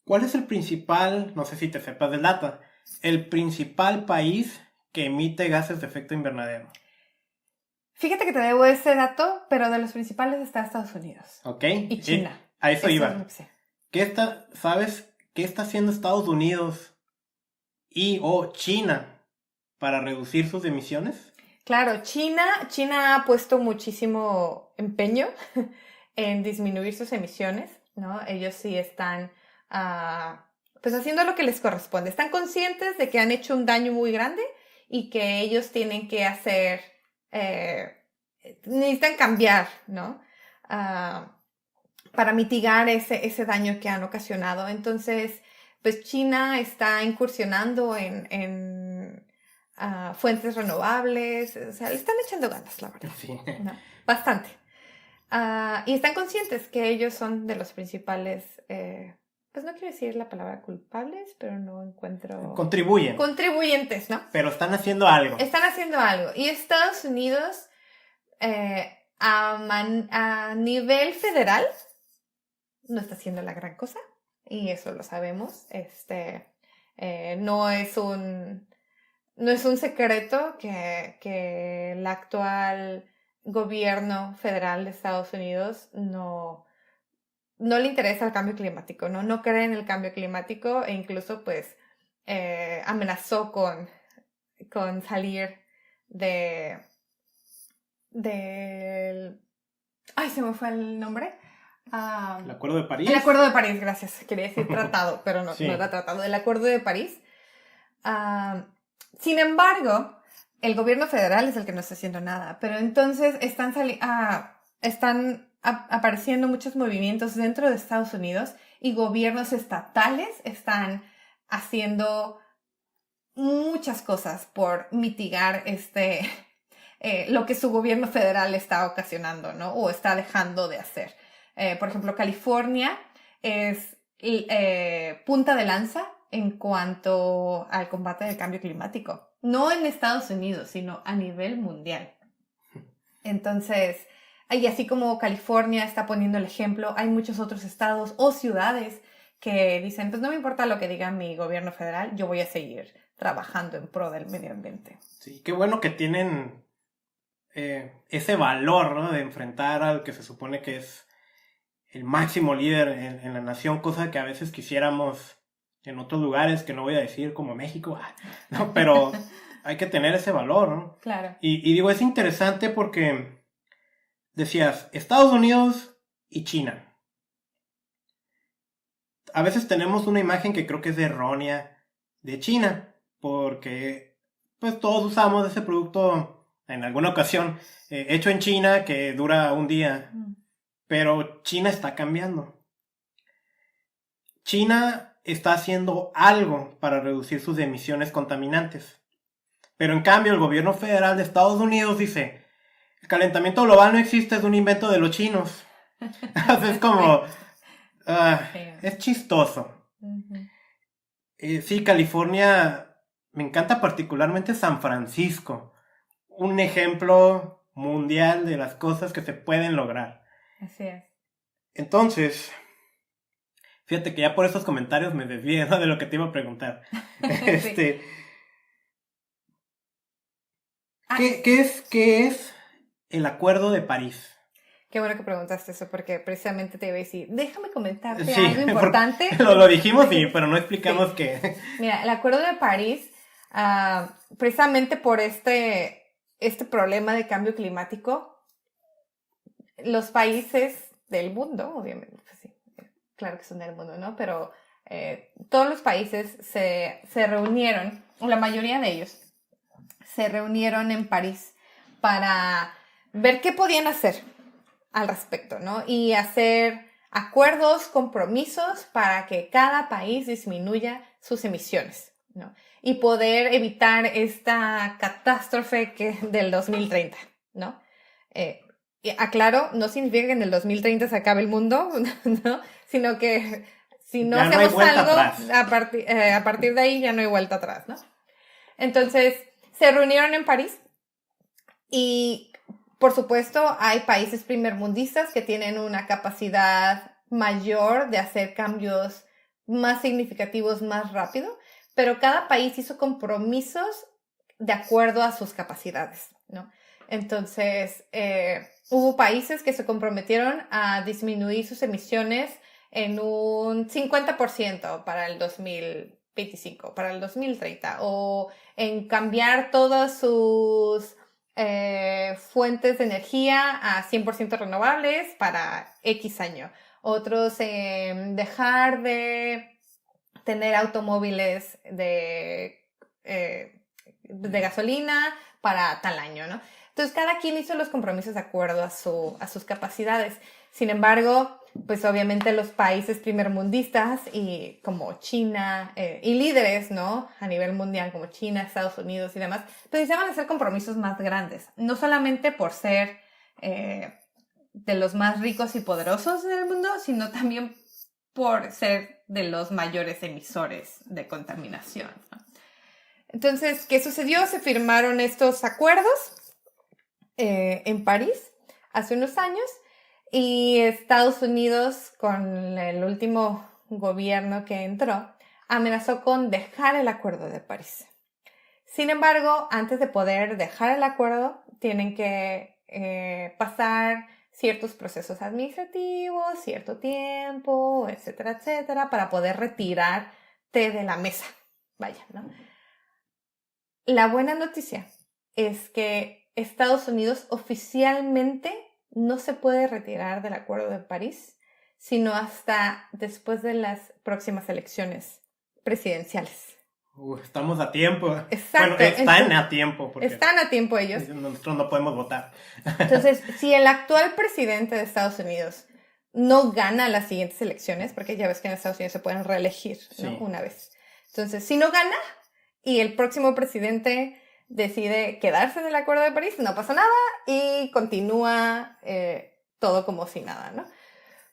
[SPEAKER 1] ¿Cuál es el principal, no sé si te sepas del data, el principal país que emite gases de efecto invernadero?
[SPEAKER 2] Fíjate que te debo ese dato, pero de los principales está Estados Unidos.
[SPEAKER 1] Ok.
[SPEAKER 2] Y China.
[SPEAKER 1] A eso iba.
[SPEAKER 2] Es lo que sé.
[SPEAKER 1] ¿Sabes qué está haciendo Estados Unidos o China para reducir sus emisiones?
[SPEAKER 2] Claro, China ha puesto muchísimo empeño en disminuir sus emisiones, ¿no? Ellos sí están pues haciendo lo que les corresponde. Están conscientes de que han hecho un daño muy grande y que ellos tienen que hacer, necesitan cambiar, ¿no? Para mitigar ese daño que han ocasionado. Entonces, pues China está incursionando en fuentes renovables, o sea, le están echando ganas, la verdad.
[SPEAKER 1] Sí.
[SPEAKER 2] ¿No? Bastante. Y están conscientes que ellos son de los principales, pues no quiero decir la palabra culpables, pero no encuentro... Contribuyentes, ¿no?
[SPEAKER 1] Pero están haciendo algo.
[SPEAKER 2] Están haciendo algo. Y Estados Unidos, a nivel federal, no está haciendo la gran cosa. Y eso lo sabemos. No es un secreto que el actual gobierno federal de Estados Unidos no le interesa el cambio climático, no cree en el cambio climático e incluso pues amenazó con salir del... Ay, se me fue el nombre.
[SPEAKER 1] ¿El Acuerdo de París?
[SPEAKER 2] El Acuerdo de París, gracias. Quería decir tratado, pero no,
[SPEAKER 1] sí.
[SPEAKER 2] No era tratado. El Acuerdo de París. Sin embargo, el gobierno federal es el que no está haciendo nada. Pero entonces están apareciendo muchos movimientos dentro de Estados Unidos y gobiernos estatales están haciendo muchas cosas por mitigar lo que su gobierno federal está ocasionando, ¿no? O está dejando de hacer. Por ejemplo, California es punta de lanza en cuanto al combate del cambio climático. No en Estados Unidos, sino a nivel mundial. Entonces, y así como California está poniendo el ejemplo, hay muchos otros estados o ciudades que dicen, pues no me importa lo que diga mi gobierno federal, yo voy a seguir trabajando en pro del medio ambiente.
[SPEAKER 1] Sí, qué bueno que tienen ese valor, ¿no? De enfrentar al que se supone que es el máximo líder en la nación, cosa que a veces quisiéramos en otros lugares, que no voy a decir como México, no, pero hay que tener ese valor, ¿no?
[SPEAKER 2] Claro.
[SPEAKER 1] Y digo, es interesante porque decías, Estados Unidos y China. A veces tenemos una imagen que creo que es errónea de China, porque pues todos usamos ese producto en alguna ocasión hecho en China que dura un día, pero China está cambiando. China está haciendo algo para reducir sus emisiones contaminantes, pero en cambio el gobierno federal de Estados Unidos dice, el calentamiento global no existe, es un invento de los chinos. Es como... es chistoso. Sí, California, me encanta particularmente San Francisco. Un ejemplo mundial de las cosas que se pueden lograr.
[SPEAKER 2] Así es.
[SPEAKER 1] Entonces, fíjate que ya por esos comentarios me desvié, ¿no? De lo que te iba a preguntar.
[SPEAKER 2] Sí.
[SPEAKER 1] ¿Qué es el Acuerdo de París?
[SPEAKER 2] Qué bueno que preguntaste eso, porque precisamente te iba a decir, déjame comentarte
[SPEAKER 1] Sí,
[SPEAKER 2] algo importante.
[SPEAKER 1] Lo dijimos, sí, pero no explicamos qué.
[SPEAKER 2] Mira, el Acuerdo de París, precisamente por este problema de cambio climático, los países del mundo, obviamente, pues sí, claro que son del mundo, ¿no? Pero todos los países se reunieron, o la mayoría de ellos, se reunieron en París para ver qué podían hacer al respecto, ¿no? Y hacer acuerdos, compromisos para que cada país disminuya sus emisiones, ¿no? Y poder evitar esta catástrofe del 2030, ¿no? Y aclaro, no significa que en el 2030 se acabe el mundo, ¿no? Sino que si no
[SPEAKER 1] Ya no
[SPEAKER 2] hacemos
[SPEAKER 1] hay vuelta
[SPEAKER 2] algo,
[SPEAKER 1] atrás.
[SPEAKER 2] a partir de ahí ya no hay vuelta atrás, ¿no? Entonces, se reunieron en París y, por supuesto, hay países primermundistas que tienen una capacidad mayor de hacer cambios más significativos más rápido, pero cada país hizo compromisos de acuerdo a sus capacidades, ¿no? Entonces, hubo países que se comprometieron a disminuir sus emisiones en un 50% para el 2025, para el 2030, o en cambiar todas sus fuentes de energía a 100% renovables para X año. Otros dejar de tener automóviles de gasolina para tal año, ¿no? Entonces, cada quien hizo los compromisos de acuerdo a sus capacidades. Sin embargo, pues obviamente los países primermundistas y como China y líderes, ¿no? A nivel mundial como China, Estados Unidos y demás, pues deseaban hacer compromisos más grandes. No solamente por ser de los más ricos y poderosos del mundo, sino también por ser de los mayores emisores de contaminación, ¿no? Entonces, ¿qué sucedió? Se firmaron estos acuerdos en París hace unos años y Estados Unidos, con el último gobierno que entró, amenazó con dejar el Acuerdo de París. Sin embargo, antes de poder dejar el acuerdo, tienen que pasar ciertos procesos administrativos, cierto tiempo, etcétera, etcétera, para poder retirarte de la mesa. Vaya, ¿no? La buena noticia es que Estados Unidos oficialmente no se puede retirar del Acuerdo de París, sino hasta después de las próximas elecciones presidenciales.
[SPEAKER 1] Estamos a tiempo.
[SPEAKER 2] Exacto.
[SPEAKER 1] Bueno, están a tiempo. Porque
[SPEAKER 2] están a tiempo ellos.
[SPEAKER 1] Nosotros no podemos votar.
[SPEAKER 2] Entonces, si el actual presidente de Estados Unidos no gana las siguientes elecciones, porque ya ves que en Estados Unidos se pueden reelegir, ¿no?
[SPEAKER 1] Sí.
[SPEAKER 2] Una vez. Entonces, si no gana y el próximo presidente decide quedarse en el Acuerdo de París, no pasa nada y continúa todo como si nada, ¿no?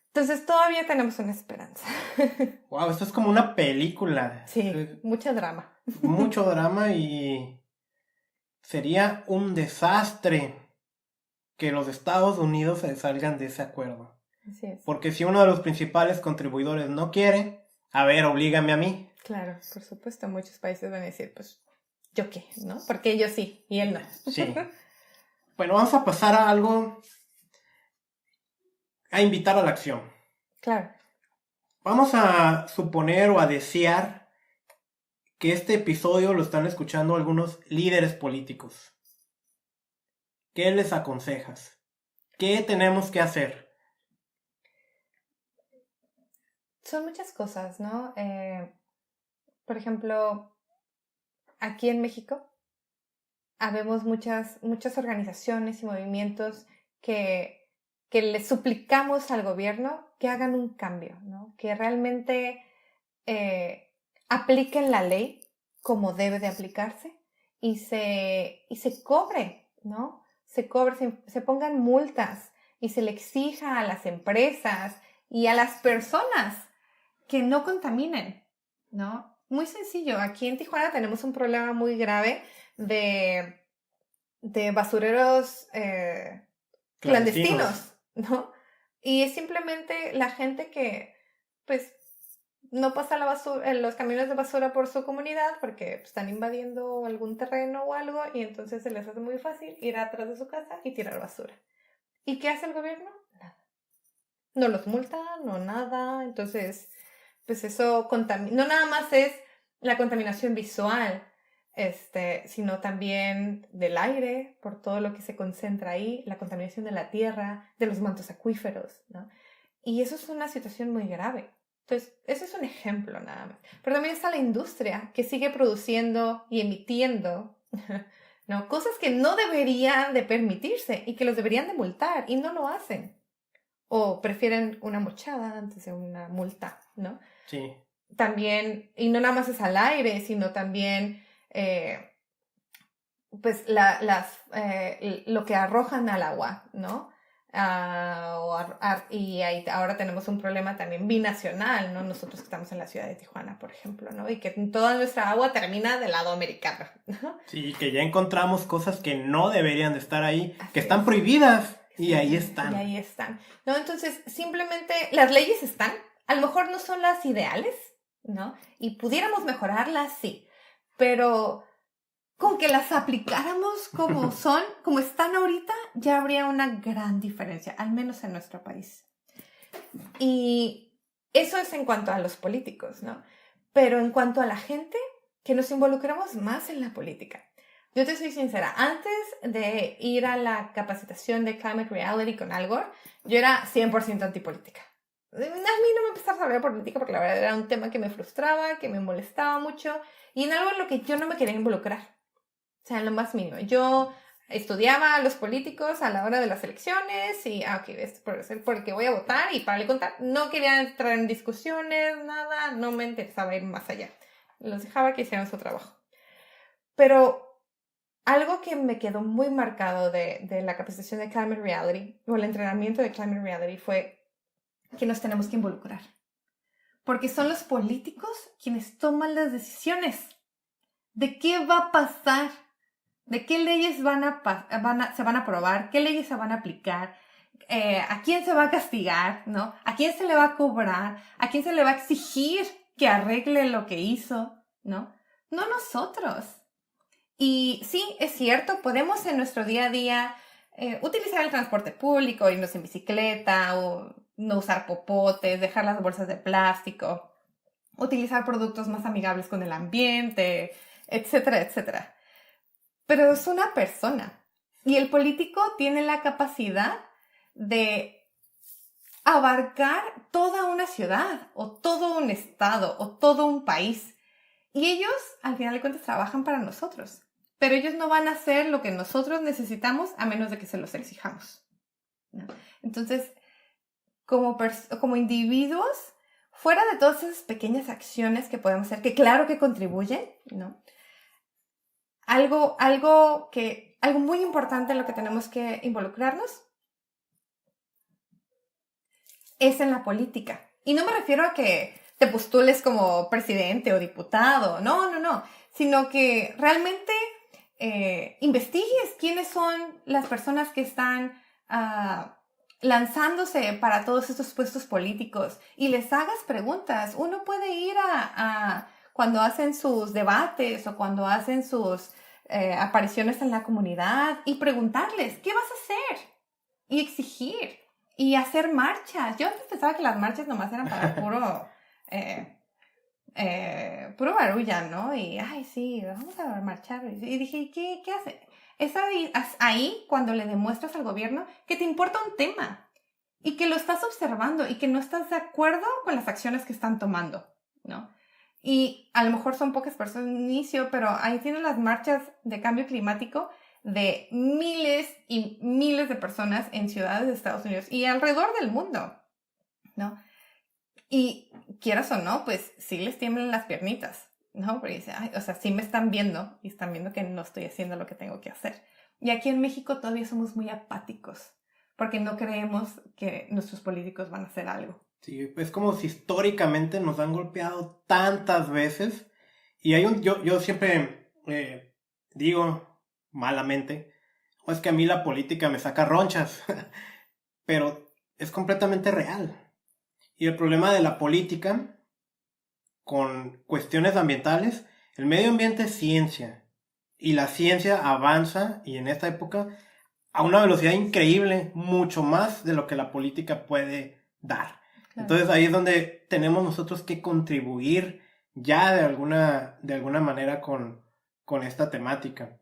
[SPEAKER 2] Entonces, todavía tenemos una esperanza.
[SPEAKER 1] Wow, esto es como una película.
[SPEAKER 2] Sí, mucho drama.
[SPEAKER 1] Mucho drama y sería un desastre que los Estados Unidos se salgan de ese acuerdo.
[SPEAKER 2] Así es.
[SPEAKER 1] Porque si uno de los principales contribuidores no quiere, a ver, oblígame a mí.
[SPEAKER 2] Claro, por supuesto, muchos países van a decir, pues, ¿yo qué? ¿No? Porque ellos sí y él no.
[SPEAKER 1] Sí. Bueno, vamos a pasar a algo, a invitar a la acción.
[SPEAKER 2] Claro.
[SPEAKER 1] Vamos a suponer o a desear que este episodio lo están escuchando algunos líderes políticos. ¿Qué les aconsejas? ¿Qué tenemos que hacer?
[SPEAKER 2] Son muchas cosas, ¿no? Por ejemplo, aquí en México habemos muchas organizaciones y movimientos que le suplicamos al gobierno que hagan un cambio, ¿no? Que realmente apliquen la ley como debe de aplicarse y se cobre, ¿no? Se pongan multas y se le exija a las empresas y a las personas que no contaminen, ¿no? Muy sencillo. Aquí en Tijuana tenemos un problema muy grave de basureros clandestinos, ¿no? Y es simplemente la gente que, pues, no pasa la basura, los camiones de basura por su comunidad porque están invadiendo algún terreno o algo y entonces se les hace muy fácil ir atrás de su casa y tirar basura. ¿Y qué hace el gobierno? Nada. No los multa, no nada. Entonces, pues eso no nada más es la contaminación visual, sino también del aire, por todo lo que se concentra ahí, la contaminación de la tierra, de los mantos acuíferos, ¿no? Y eso es una situación muy grave. Entonces, ese es un ejemplo nada más. Pero también está la industria que sigue produciendo y emitiendo, ¿no? Cosas que no deberían de permitirse y que los deberían de multar y no lo hacen. O prefieren una mochada antes de una multa, ¿no?
[SPEAKER 1] Sí.
[SPEAKER 2] También, y no nada más es al aire, sino también pues lo que arrojan al agua, ¿no? Y ahora tenemos un problema también binacional, ¿no? Nosotros que estamos en la ciudad de Tijuana, por ejemplo, ¿no? Y que toda nuestra agua termina del lado americano, ¿no?
[SPEAKER 1] Sí, que ya encontramos cosas que no deberían de estar ahí,
[SPEAKER 2] Así
[SPEAKER 1] que están
[SPEAKER 2] es.
[SPEAKER 1] prohibidas, y ahí están.
[SPEAKER 2] Y ahí están, ¿no? Entonces, simplemente las leyes están, a lo mejor no son las ideales, ¿no? Y pudiéramos mejorarlas, sí, pero con que las aplicáramos como son, como están ahorita, ya habría una gran diferencia, al menos en nuestro país. Y eso es en cuanto a los políticos, ¿no? Pero en cuanto a la gente, que nos involucremos más en la política. Yo te soy sincera, antes de ir a la capacitación de Climate Reality con Al Gore, yo era 100% antipolítica. A mí no me empezaba a hablar de política porque la verdad era un tema que me frustraba, que me molestaba mucho y en algo en lo que yo no me quería involucrar. O sea, en lo más mínimo. Yo estudiaba a los políticos a la hora de las elecciones y, ok, esto es por el que voy a votar y para le contar. No quería entrar en discusiones, nada, no me interesaba ir más allá. Los dejaba que hicieran su trabajo. Pero algo que me quedó muy marcado de la capacitación de Climate Reality o el entrenamiento de Climate Reality fue que nos tenemos que involucrar. Porque son los políticos quienes toman las decisiones de qué va a pasar, de qué leyes se van a aprobar, qué leyes se van a aplicar, a quién se va a castigar, ¿no? A quién se le va a cobrar, a quién se le va a exigir que arregle lo que hizo, ¿no? No nosotros. Y sí, es cierto, podemos en nuestro día a día utilizar el transporte público, irnos en bicicleta, o no usar popotes, dejar las bolsas de plástico, utilizar productos más amigables con el ambiente, etcétera, etcétera. Pero es una persona y el político tiene la capacidad de abarcar toda una ciudad o todo un estado o todo un país. Y ellos, al final de cuentas, trabajan para nosotros. Pero ellos no van a hacer lo que nosotros necesitamos a menos de que se los exijamos, ¿no? Entonces, como individuos, fuera de todas esas pequeñas acciones que podemos hacer, que claro que contribuyen, ¿no? Algo muy importante en lo que tenemos que involucrarnos es en la política. Y no me refiero a que te postules como presidente o diputado, no, sino que realmente investigues quiénes son las personas que están lanzándose para todos estos puestos políticos y les hagas preguntas. Uno puede ir cuando hacen sus debates o cuando hacen sus apariciones en la comunidad y preguntarles, ¿qué vas a hacer? Y exigir y hacer marchas. Yo antes pensaba que las marchas nomás eran para puro barulla, ¿no? Y, ay, sí, vamos a marchar. Y dije, ¿qué hace? Es ahí cuando le demuestras al gobierno que te importa un tema y que lo estás observando y que no estás de acuerdo con las acciones que están tomando, ¿no? Y a lo mejor son pocas personas en inicio, pero ahí tienen las marchas de cambio climático de miles y miles de personas en ciudades de Estados Unidos y alrededor del mundo, ¿no? Y quieras o no, pues sí les tiemblan las piernitas, ¿no? Porque dice, ay, o sea, sí me están viendo y están viendo que no estoy haciendo lo que tengo que hacer. Y aquí en México todavía somos muy apáticos porque no creemos que nuestros políticos van a hacer algo.
[SPEAKER 1] Sí, es como si históricamente nos han golpeado tantas veces. Y yo siempre digo malamente, o es que a mí la política me saca ronchas, pero es completamente real. Y el problema de la política con cuestiones ambientales, el medio ambiente es ciencia. Y la ciencia avanza, y en esta época, a una velocidad increíble, mucho más de lo que la política puede dar. Claro. Entonces ahí es donde tenemos nosotros que contribuir ya de alguna manera con esta temática.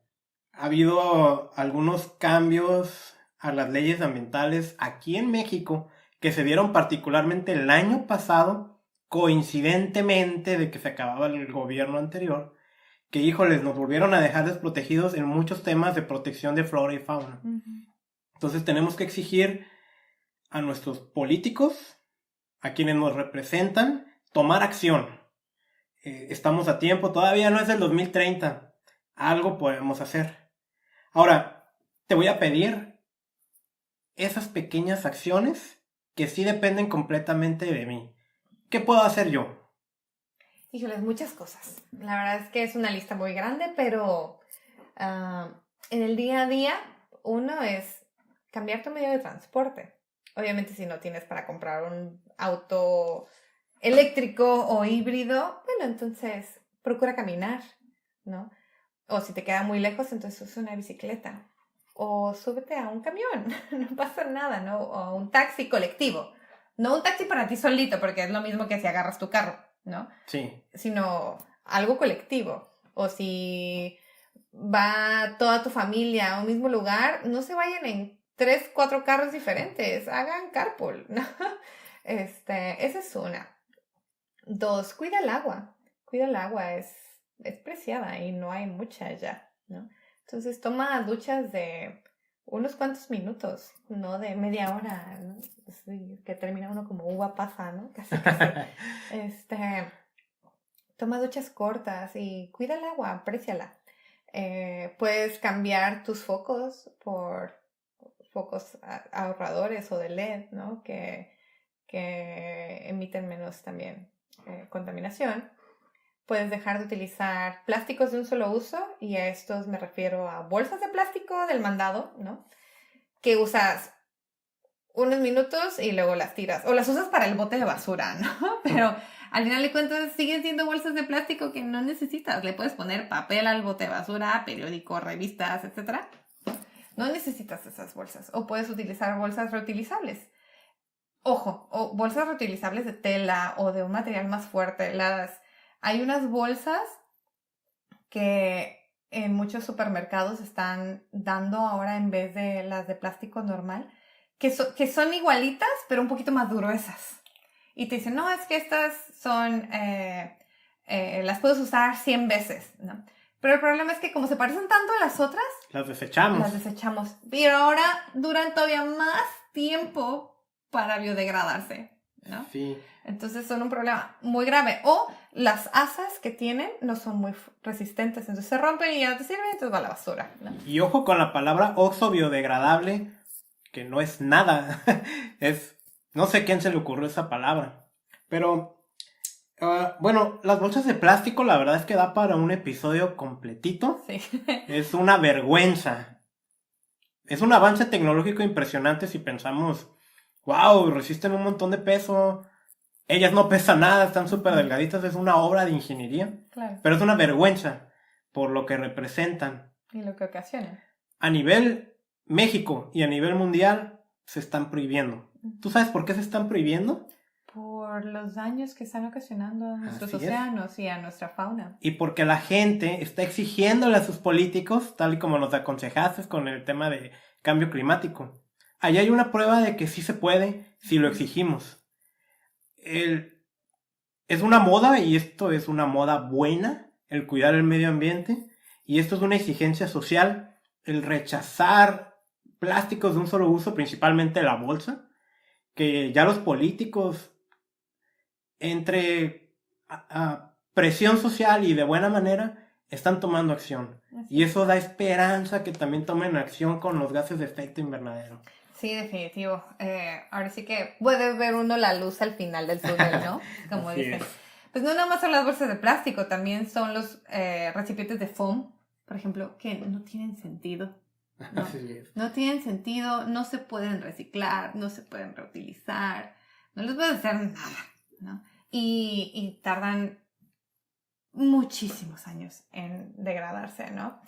[SPEAKER 1] Ha habido algunos cambios a las leyes ambientales aquí en México que se dieron particularmente el año pasado, coincidentemente de que se acababa el gobierno anterior, que, híjoles, nos volvieron a dejar desprotegidos en muchos temas de protección de flora y fauna. Entonces tenemos que exigir a nuestros políticos, a quienes nos representan, tomar acción. Estamos a tiempo, todavía no es el 2030. Algo podemos hacer. Ahora, te voy a pedir esas pequeñas acciones que sí dependen completamente de mí. ¿Qué puedo hacer yo?
[SPEAKER 2] Híjoles, muchas cosas. La verdad es que es una lista muy grande, pero en el día a día, uno es cambiar tu medio de transporte. Obviamente, si no tienes para comprar un auto eléctrico o híbrido, bueno, entonces procura caminar, ¿no? O si te queda muy lejos, entonces usa una bicicleta. O súbete a un camión, no pasa nada, ¿no? O a un taxi colectivo. No un taxi para ti solito, porque es lo mismo que si agarras tu carro, ¿no?
[SPEAKER 1] Sí.
[SPEAKER 2] Sino algo colectivo. O si va toda tu familia a un mismo lugar, no se vayan en 3, 4 carros diferentes, hagan carpool, ¿no? Esa es una. 2, cuida el agua. Cuida el agua, es preciada y no hay mucha ya, ¿no? Entonces toma duchas de unos cuantos minutos, no de media hora, ¿no? Así, que termina uno como uva pasa, ¿no? Casi. Toma duchas cortas y cuida el agua, apréciala. Puedes cambiar tus focos por focos ahorradores o de LED, ¿no? Que emiten menos también contaminación. Puedes dejar de utilizar plásticos de un solo uso, y a estos me refiero a bolsas de plástico del mandado, ¿no? Que usas unos minutos y luego las tiras, o las usas para el bote de basura, ¿no? Pero al final de cuentas siguen siendo bolsas de plástico que no necesitas. Le puedes poner papel al bote de basura, periódico, revistas, etc. No necesitas esas bolsas. O puedes utilizar bolsas reutilizables. Ojo, o bolsas reutilizables de tela o de un material más fuerte. Hay unas bolsas que en muchos supermercados están dando ahora, en vez de las de plástico normal, que son igualitas, pero un poquito más gruesas. Y te dicen, no, es que estas son, las puedes usar 100 veces, ¿no? Pero el problema es que como se parecen tanto a las otras,
[SPEAKER 1] Las desechamos.
[SPEAKER 2] Pero ahora duran todavía más tiempo para biodegradarse, ¿no?
[SPEAKER 1] Sí.
[SPEAKER 2] Entonces son un problema muy grave. O las asas que tienen no son muy resistentes, entonces se rompen y ya no te sirven, entonces va a la basura, ¿no?
[SPEAKER 1] Y ojo con la palabra oxo biodegradable, que no es nada. No sé quién se le ocurrió esa palabra. Pero, bueno, las bolsas de plástico, la verdad es que da para un episodio completito.
[SPEAKER 2] Sí.
[SPEAKER 1] Es una vergüenza. Es un avance tecnológico impresionante si pensamos, wow, resisten un montón de peso. Ellas no pesan nada, están súper delgaditas, es una obra de ingeniería.
[SPEAKER 2] Claro.
[SPEAKER 1] Pero es una vergüenza por lo que representan.
[SPEAKER 2] Y lo que ocasionan.
[SPEAKER 1] A nivel México y a nivel mundial se están prohibiendo. ¿Tú sabes por qué se están prohibiendo?
[SPEAKER 2] Por los daños que están ocasionando a nuestros océanos y a nuestra fauna.
[SPEAKER 1] Y porque la gente está exigiéndole a sus políticos, tal y como nos aconsejaste con el tema de cambio climático. Allá hay una prueba de que sí se puede si lo exigimos. Es una moda, y esto es una moda buena, el cuidar el medio ambiente, y esto es una exigencia social, el rechazar plásticos de un solo uso, principalmente la bolsa, que ya los políticos, entre presión social y de buena manera, están tomando acción. Y eso da esperanza que también tomen acción con los gases de efecto invernadero.
[SPEAKER 2] Sí, definitivo. Ahora sí que puede ver uno la luz al final del túnel, ¿no? Como dicen. Pues no nada más son las bolsas de plástico, también son los recipientes de foam, por ejemplo, que no tienen sentido. ¿No? No tienen sentido, no se pueden reciclar, no se pueden reutilizar, no les puedes hacer nada, ¿no? Y tardan muchísimos años en degradarse, ¿no?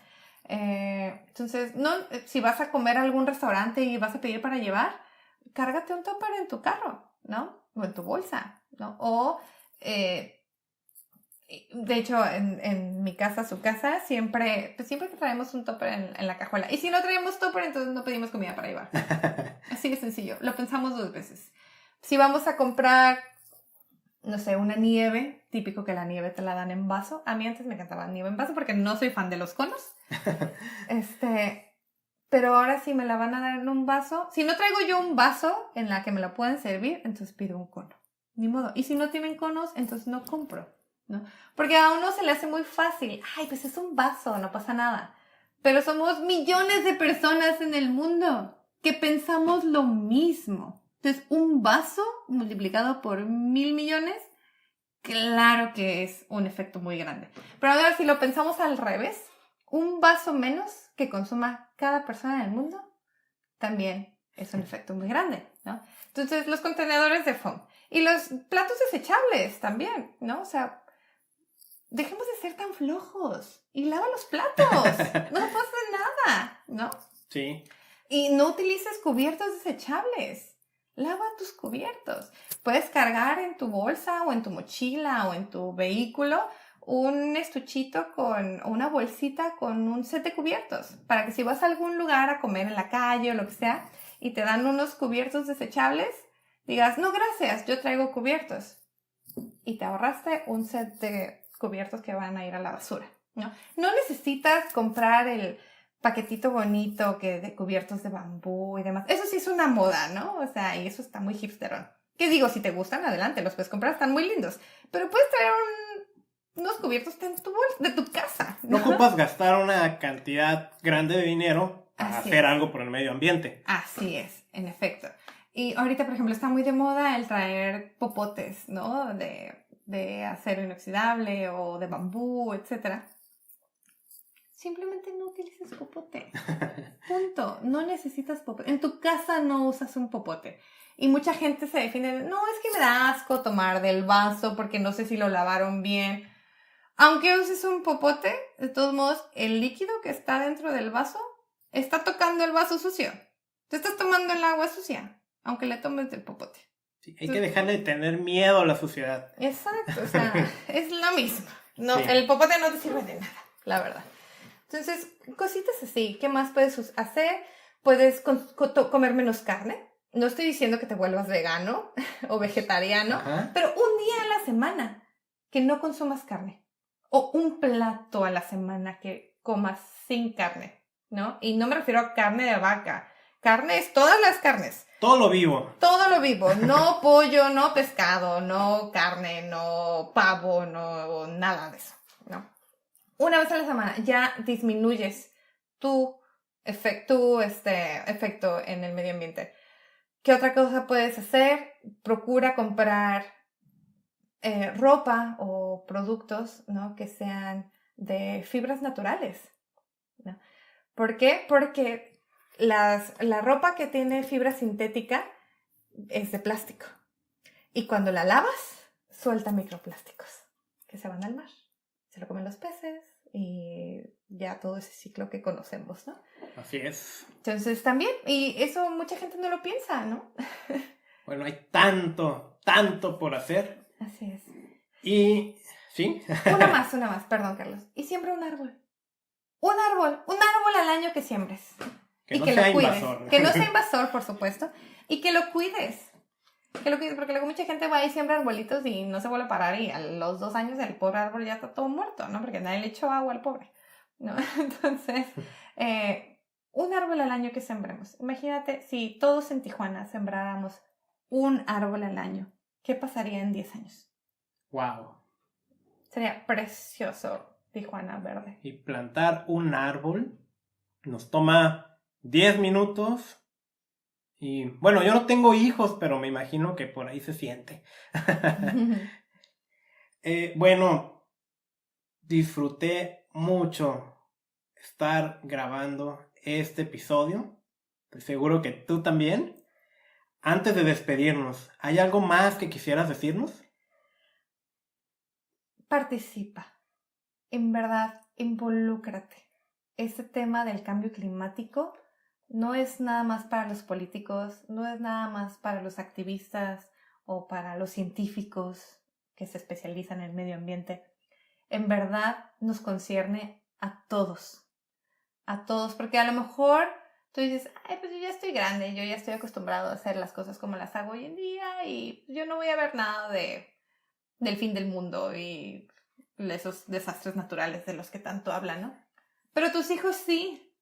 [SPEAKER 2] Entonces, no, si vas a comer a algún restaurante y vas a pedir para llevar, cárgate un tupper en tu carro, ¿no? O en tu bolsa, ¿no? O, de hecho, en mi casa, su casa, siempre traemos un tupper en la cajuela. Y si no traemos tupper, entonces no pedimos comida para llevar. Así de sencillo. Lo pensamos 2 veces. Si vamos a comprar, no sé, una nieve, típico que la nieve te la dan en vaso. A mí antes me encantaba la nieve en vaso porque no soy fan de los conos. Pero ahora sí me la van a dar en un vaso. Si no traigo yo un vaso en la que me la puedan servir, entonces pido un cono. Ni modo. Y si no tienen conos, entonces no compro, ¿no? Porque a uno se le hace muy fácil. Ay, pues es un vaso, no pasa nada. Pero somos millones de personas en el mundo que pensamos lo mismo. Entonces, un vaso multiplicado por 1,000 millones, claro que es un efecto muy grande. Pero ahora, si lo pensamos al revés, un vaso menos que consuma cada persona en el mundo, también es un efecto muy grande, ¿no? Entonces, los contenedores de foam y los platos desechables también, ¿no? O sea, dejemos de ser tan flojos y lava los platos. No pasa nada, ¿no?
[SPEAKER 1] Sí.
[SPEAKER 2] Y no utilices cubiertos desechables. Lava tus cubiertos. Puedes cargar en tu bolsa o en tu mochila o en tu vehículo un estuchito con una bolsita con un set de cubiertos para que si vas a algún lugar a comer en la calle o lo que sea y te dan unos cubiertos desechables, digas, no gracias, yo traigo cubiertos. Y te ahorraste un set de cubiertos que van a ir a la basura, ¿no? No necesitas comprar el paquetito bonito que de cubiertos de bambú y demás. Eso sí es una moda, ¿no? O sea, y eso está muy hipsterón. ¿Qué digo? Si te gustan, adelante, los puedes comprar, están muy lindos. Pero puedes traer unos cubiertos de tu casa,
[SPEAKER 1] ¿no? No ocupas gastar una cantidad grande de dinero para hacer algo por el medio ambiente.
[SPEAKER 2] Así es, en efecto. Y ahorita, por ejemplo, está muy de moda el traer popotes, ¿no? De acero inoxidable o de bambú, etc. Simplemente no utilices popote. Punto. No necesitas popote. En tu casa no usas un popote. Y mucha gente se define, no, es que me da asco tomar del vaso porque no sé si lo lavaron bien. Aunque uses un popote, de todos modos, el líquido que está dentro del vaso está tocando el vaso sucio. Te estás tomando el agua sucia, aunque le tomes del popote.
[SPEAKER 1] Sí, hay que dejarle de tener miedo a la suciedad.
[SPEAKER 2] Exacto, o sea, es lo mismo. No, sí. El popote no te sirve de nada, la verdad. Entonces, cositas así. ¿Qué más puedes hacer? Puedes comer menos carne. No estoy diciendo que te vuelvas vegano o vegetariano, pero un día a la semana que no consumas carne. O un plato a la semana que comas sin carne, ¿no? Y no me refiero a carne de vaca. Carne es todas las carnes.
[SPEAKER 1] Todo lo vivo.
[SPEAKER 2] Todo lo vivo. No pollo, no pescado, no carne, no pavo, no nada de eso, ¿no? Una vez a la semana ya disminuyes tu efecto en el medio ambiente. ¿Qué otra cosa puedes hacer? Procura comprar ropa o productos, ¿no? Que sean de fibras naturales, ¿no? ¿Por qué? Porque la ropa que tiene fibra sintética es de plástico. Y cuando la lavas, suelta microplásticos que se van al mar. Se lo comen los peces y ya todo ese ciclo que conocemos, ¿no?
[SPEAKER 1] Así es.
[SPEAKER 2] Entonces también, y eso mucha gente no lo piensa, ¿no?
[SPEAKER 1] Bueno, hay tanto por hacer.
[SPEAKER 2] Así es.
[SPEAKER 1] Y, ¿sí?
[SPEAKER 2] Una más, perdón, Carlos. Y siembra un árbol. Un árbol al año que siembres.
[SPEAKER 1] Que no sea invasor.
[SPEAKER 2] Que no sea invasor, por supuesto. Y que lo cuides. Porque luego mucha gente va y siembra arbolitos y no se vuelve a parar y a los 2 años el pobre árbol ya está todo muerto, ¿no? Porque nadie le echó agua al pobre, ¿no? Entonces, un árbol al año que sembremos. Imagínate si todos en Tijuana sembráramos un árbol al año. ¿Qué pasaría en 10 años?
[SPEAKER 1] Wow.
[SPEAKER 2] Sería precioso Tijuana verde.
[SPEAKER 1] Y plantar un árbol nos toma 10 minutos. Y bueno, yo no tengo hijos, pero me imagino que por ahí se siente. Bueno, disfruté mucho estar grabando este episodio. Estoy seguro que tú también. Antes de despedirnos, ¿hay algo más que quisieras decirnos?
[SPEAKER 2] Participa. En verdad, involúcrate. Este tema del cambio climático no es nada más para los políticos, no es nada más para los activistas o para los científicos que se especializan en el medio ambiente. En verdad nos concierne a todos, porque a lo mejor tú dices, ay, pues yo ya estoy grande, yo ya estoy acostumbrado a hacer las cosas como las hago hoy en día y yo no voy a ver nada del fin del mundo y esos desastres naturales de los que tanto hablan, ¿no? Pero tus hijos sí,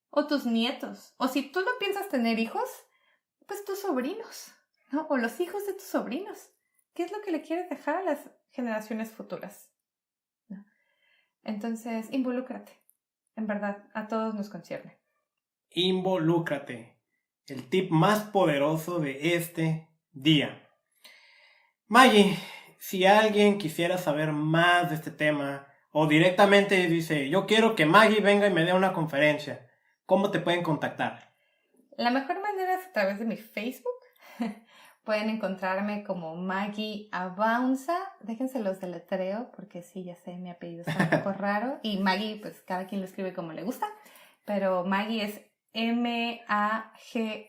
[SPEAKER 2] o tus nietos, o si tú no piensas tener hijos, pues tus sobrinos, ¿no? O los hijos de tus sobrinos. ¿Qué es lo que le quieres dejar a las generaciones futuras? ¿No? Entonces, involúcrate. En verdad, a todos nos concierne.
[SPEAKER 1] Involúcrate. El tip más poderoso de este día. Maggie, si alguien quisiera saber más de este tema o directamente dice, yo quiero que Maggie venga y me dé una conferencia, ¿cómo te pueden contactar?
[SPEAKER 2] La mejor manera es a través de mi Facebook. Pueden encontrarme como Maggie Abaunza. Déjense los deletreo porque sí, ya sé, mi apellido es un poco raro. Y Maggie, pues cada quien lo escribe como le gusta. Pero Maggie es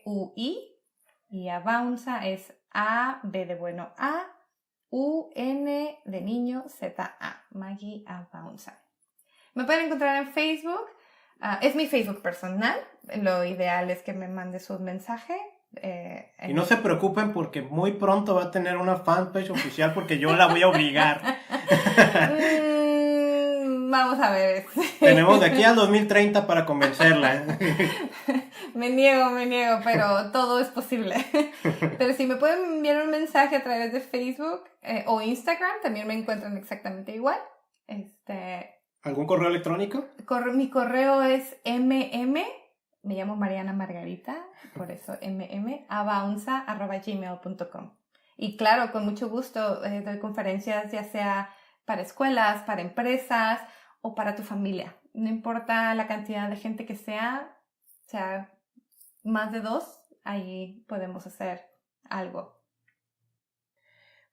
[SPEAKER 2] Magui y Abaunza es A-B de bueno A-U-N de niño Z-A. Maggie Abaunza. Me pueden encontrar en Facebook. Es mi Facebook personal. Lo ideal es que me mandes un mensaje.
[SPEAKER 1] Y no se preocupen porque muy pronto va a tener una fanpage oficial porque yo la voy a obligar.
[SPEAKER 2] Vamos a ver.
[SPEAKER 1] Tenemos de aquí al 2030 para convencerla.
[SPEAKER 2] Me niego, pero todo es posible. Pero si me pueden enviar un mensaje a través de Facebook o Instagram, también me encuentran exactamente igual.
[SPEAKER 1] ¿Algún correo electrónico?
[SPEAKER 2] Mi correo es me llamo Mariana Margarita, por eso abaunza@gmail.com. Y claro, con mucho gusto doy conferencias ya sea para escuelas, para empresas o para tu familia. No importa la cantidad de gente que sea más de 2, ahí podemos hacer algo.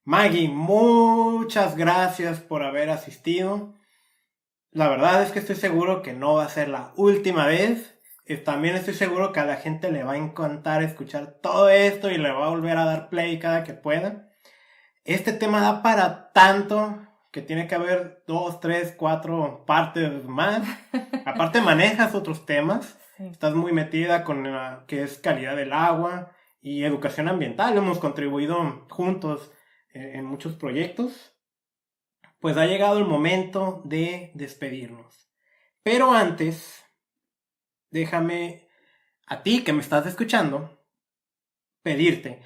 [SPEAKER 1] Maggie, muchas gracias por haber asistido. La verdad es que estoy seguro que no va a ser la última vez. También estoy seguro que a la gente le va a encantar escuchar todo esto y le va a volver a dar play cada que pueda. Este tema da para tanto que tiene que haber 2, 3, 4 partes más. Aparte manejas otros temas. Sí. Estás muy metida con que es calidad del agua y educación ambiental. Hemos contribuido juntos en muchos proyectos. Pues ha llegado el momento de despedirnos. Pero antes, déjame a ti que me estás escuchando pedirte.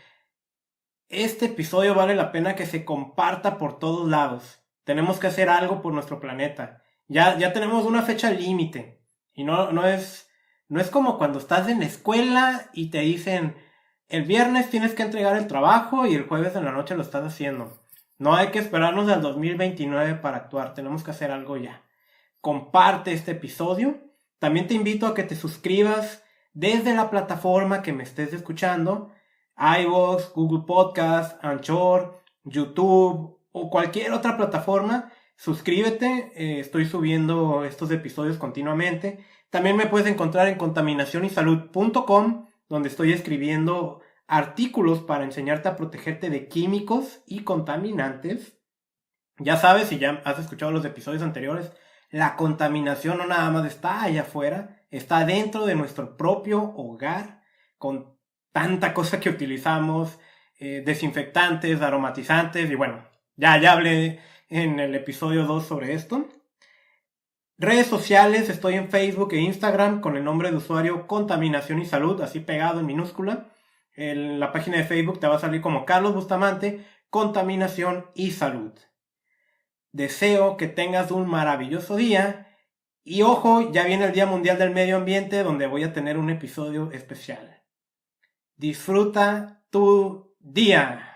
[SPEAKER 1] Este episodio vale la pena que se comparta por todos lados. Tenemos que hacer algo por nuestro planeta. Ya tenemos una fecha límite. Y no es como cuando estás en la escuela y te dicen el viernes tienes que entregar el trabajo y el jueves en la noche lo estás haciendo. No hay que esperarnos al 2029 para actuar. Tenemos que hacer algo ya. Comparte este episodio. También te invito a que te suscribas desde la plataforma que me estés escuchando. iVoox, Google Podcast, Anchor, YouTube o cualquier otra plataforma. Suscríbete. Estoy subiendo estos episodios continuamente. También me puedes encontrar en contaminacionysalud.com, donde estoy escribiendo artículos para enseñarte a protegerte de químicos y contaminantes. Ya sabes, si ya has escuchado los episodios anteriores, la contaminación no nada más está allá afuera, está dentro de nuestro propio hogar, con tanta cosa que utilizamos, desinfectantes, aromatizantes, y bueno, ya hablé en el episodio 2 sobre esto. Redes sociales, estoy en Facebook e Instagram con el nombre de usuario Contaminación y Salud, así pegado en minúscula. En la página de Facebook te va a salir como Carlos Bustamante, Contaminación y Salud. Deseo que tengas un maravilloso día. Y ojo, ya viene el Día Mundial del Medio Ambiente, donde voy a tener un episodio especial. Disfruta tu día.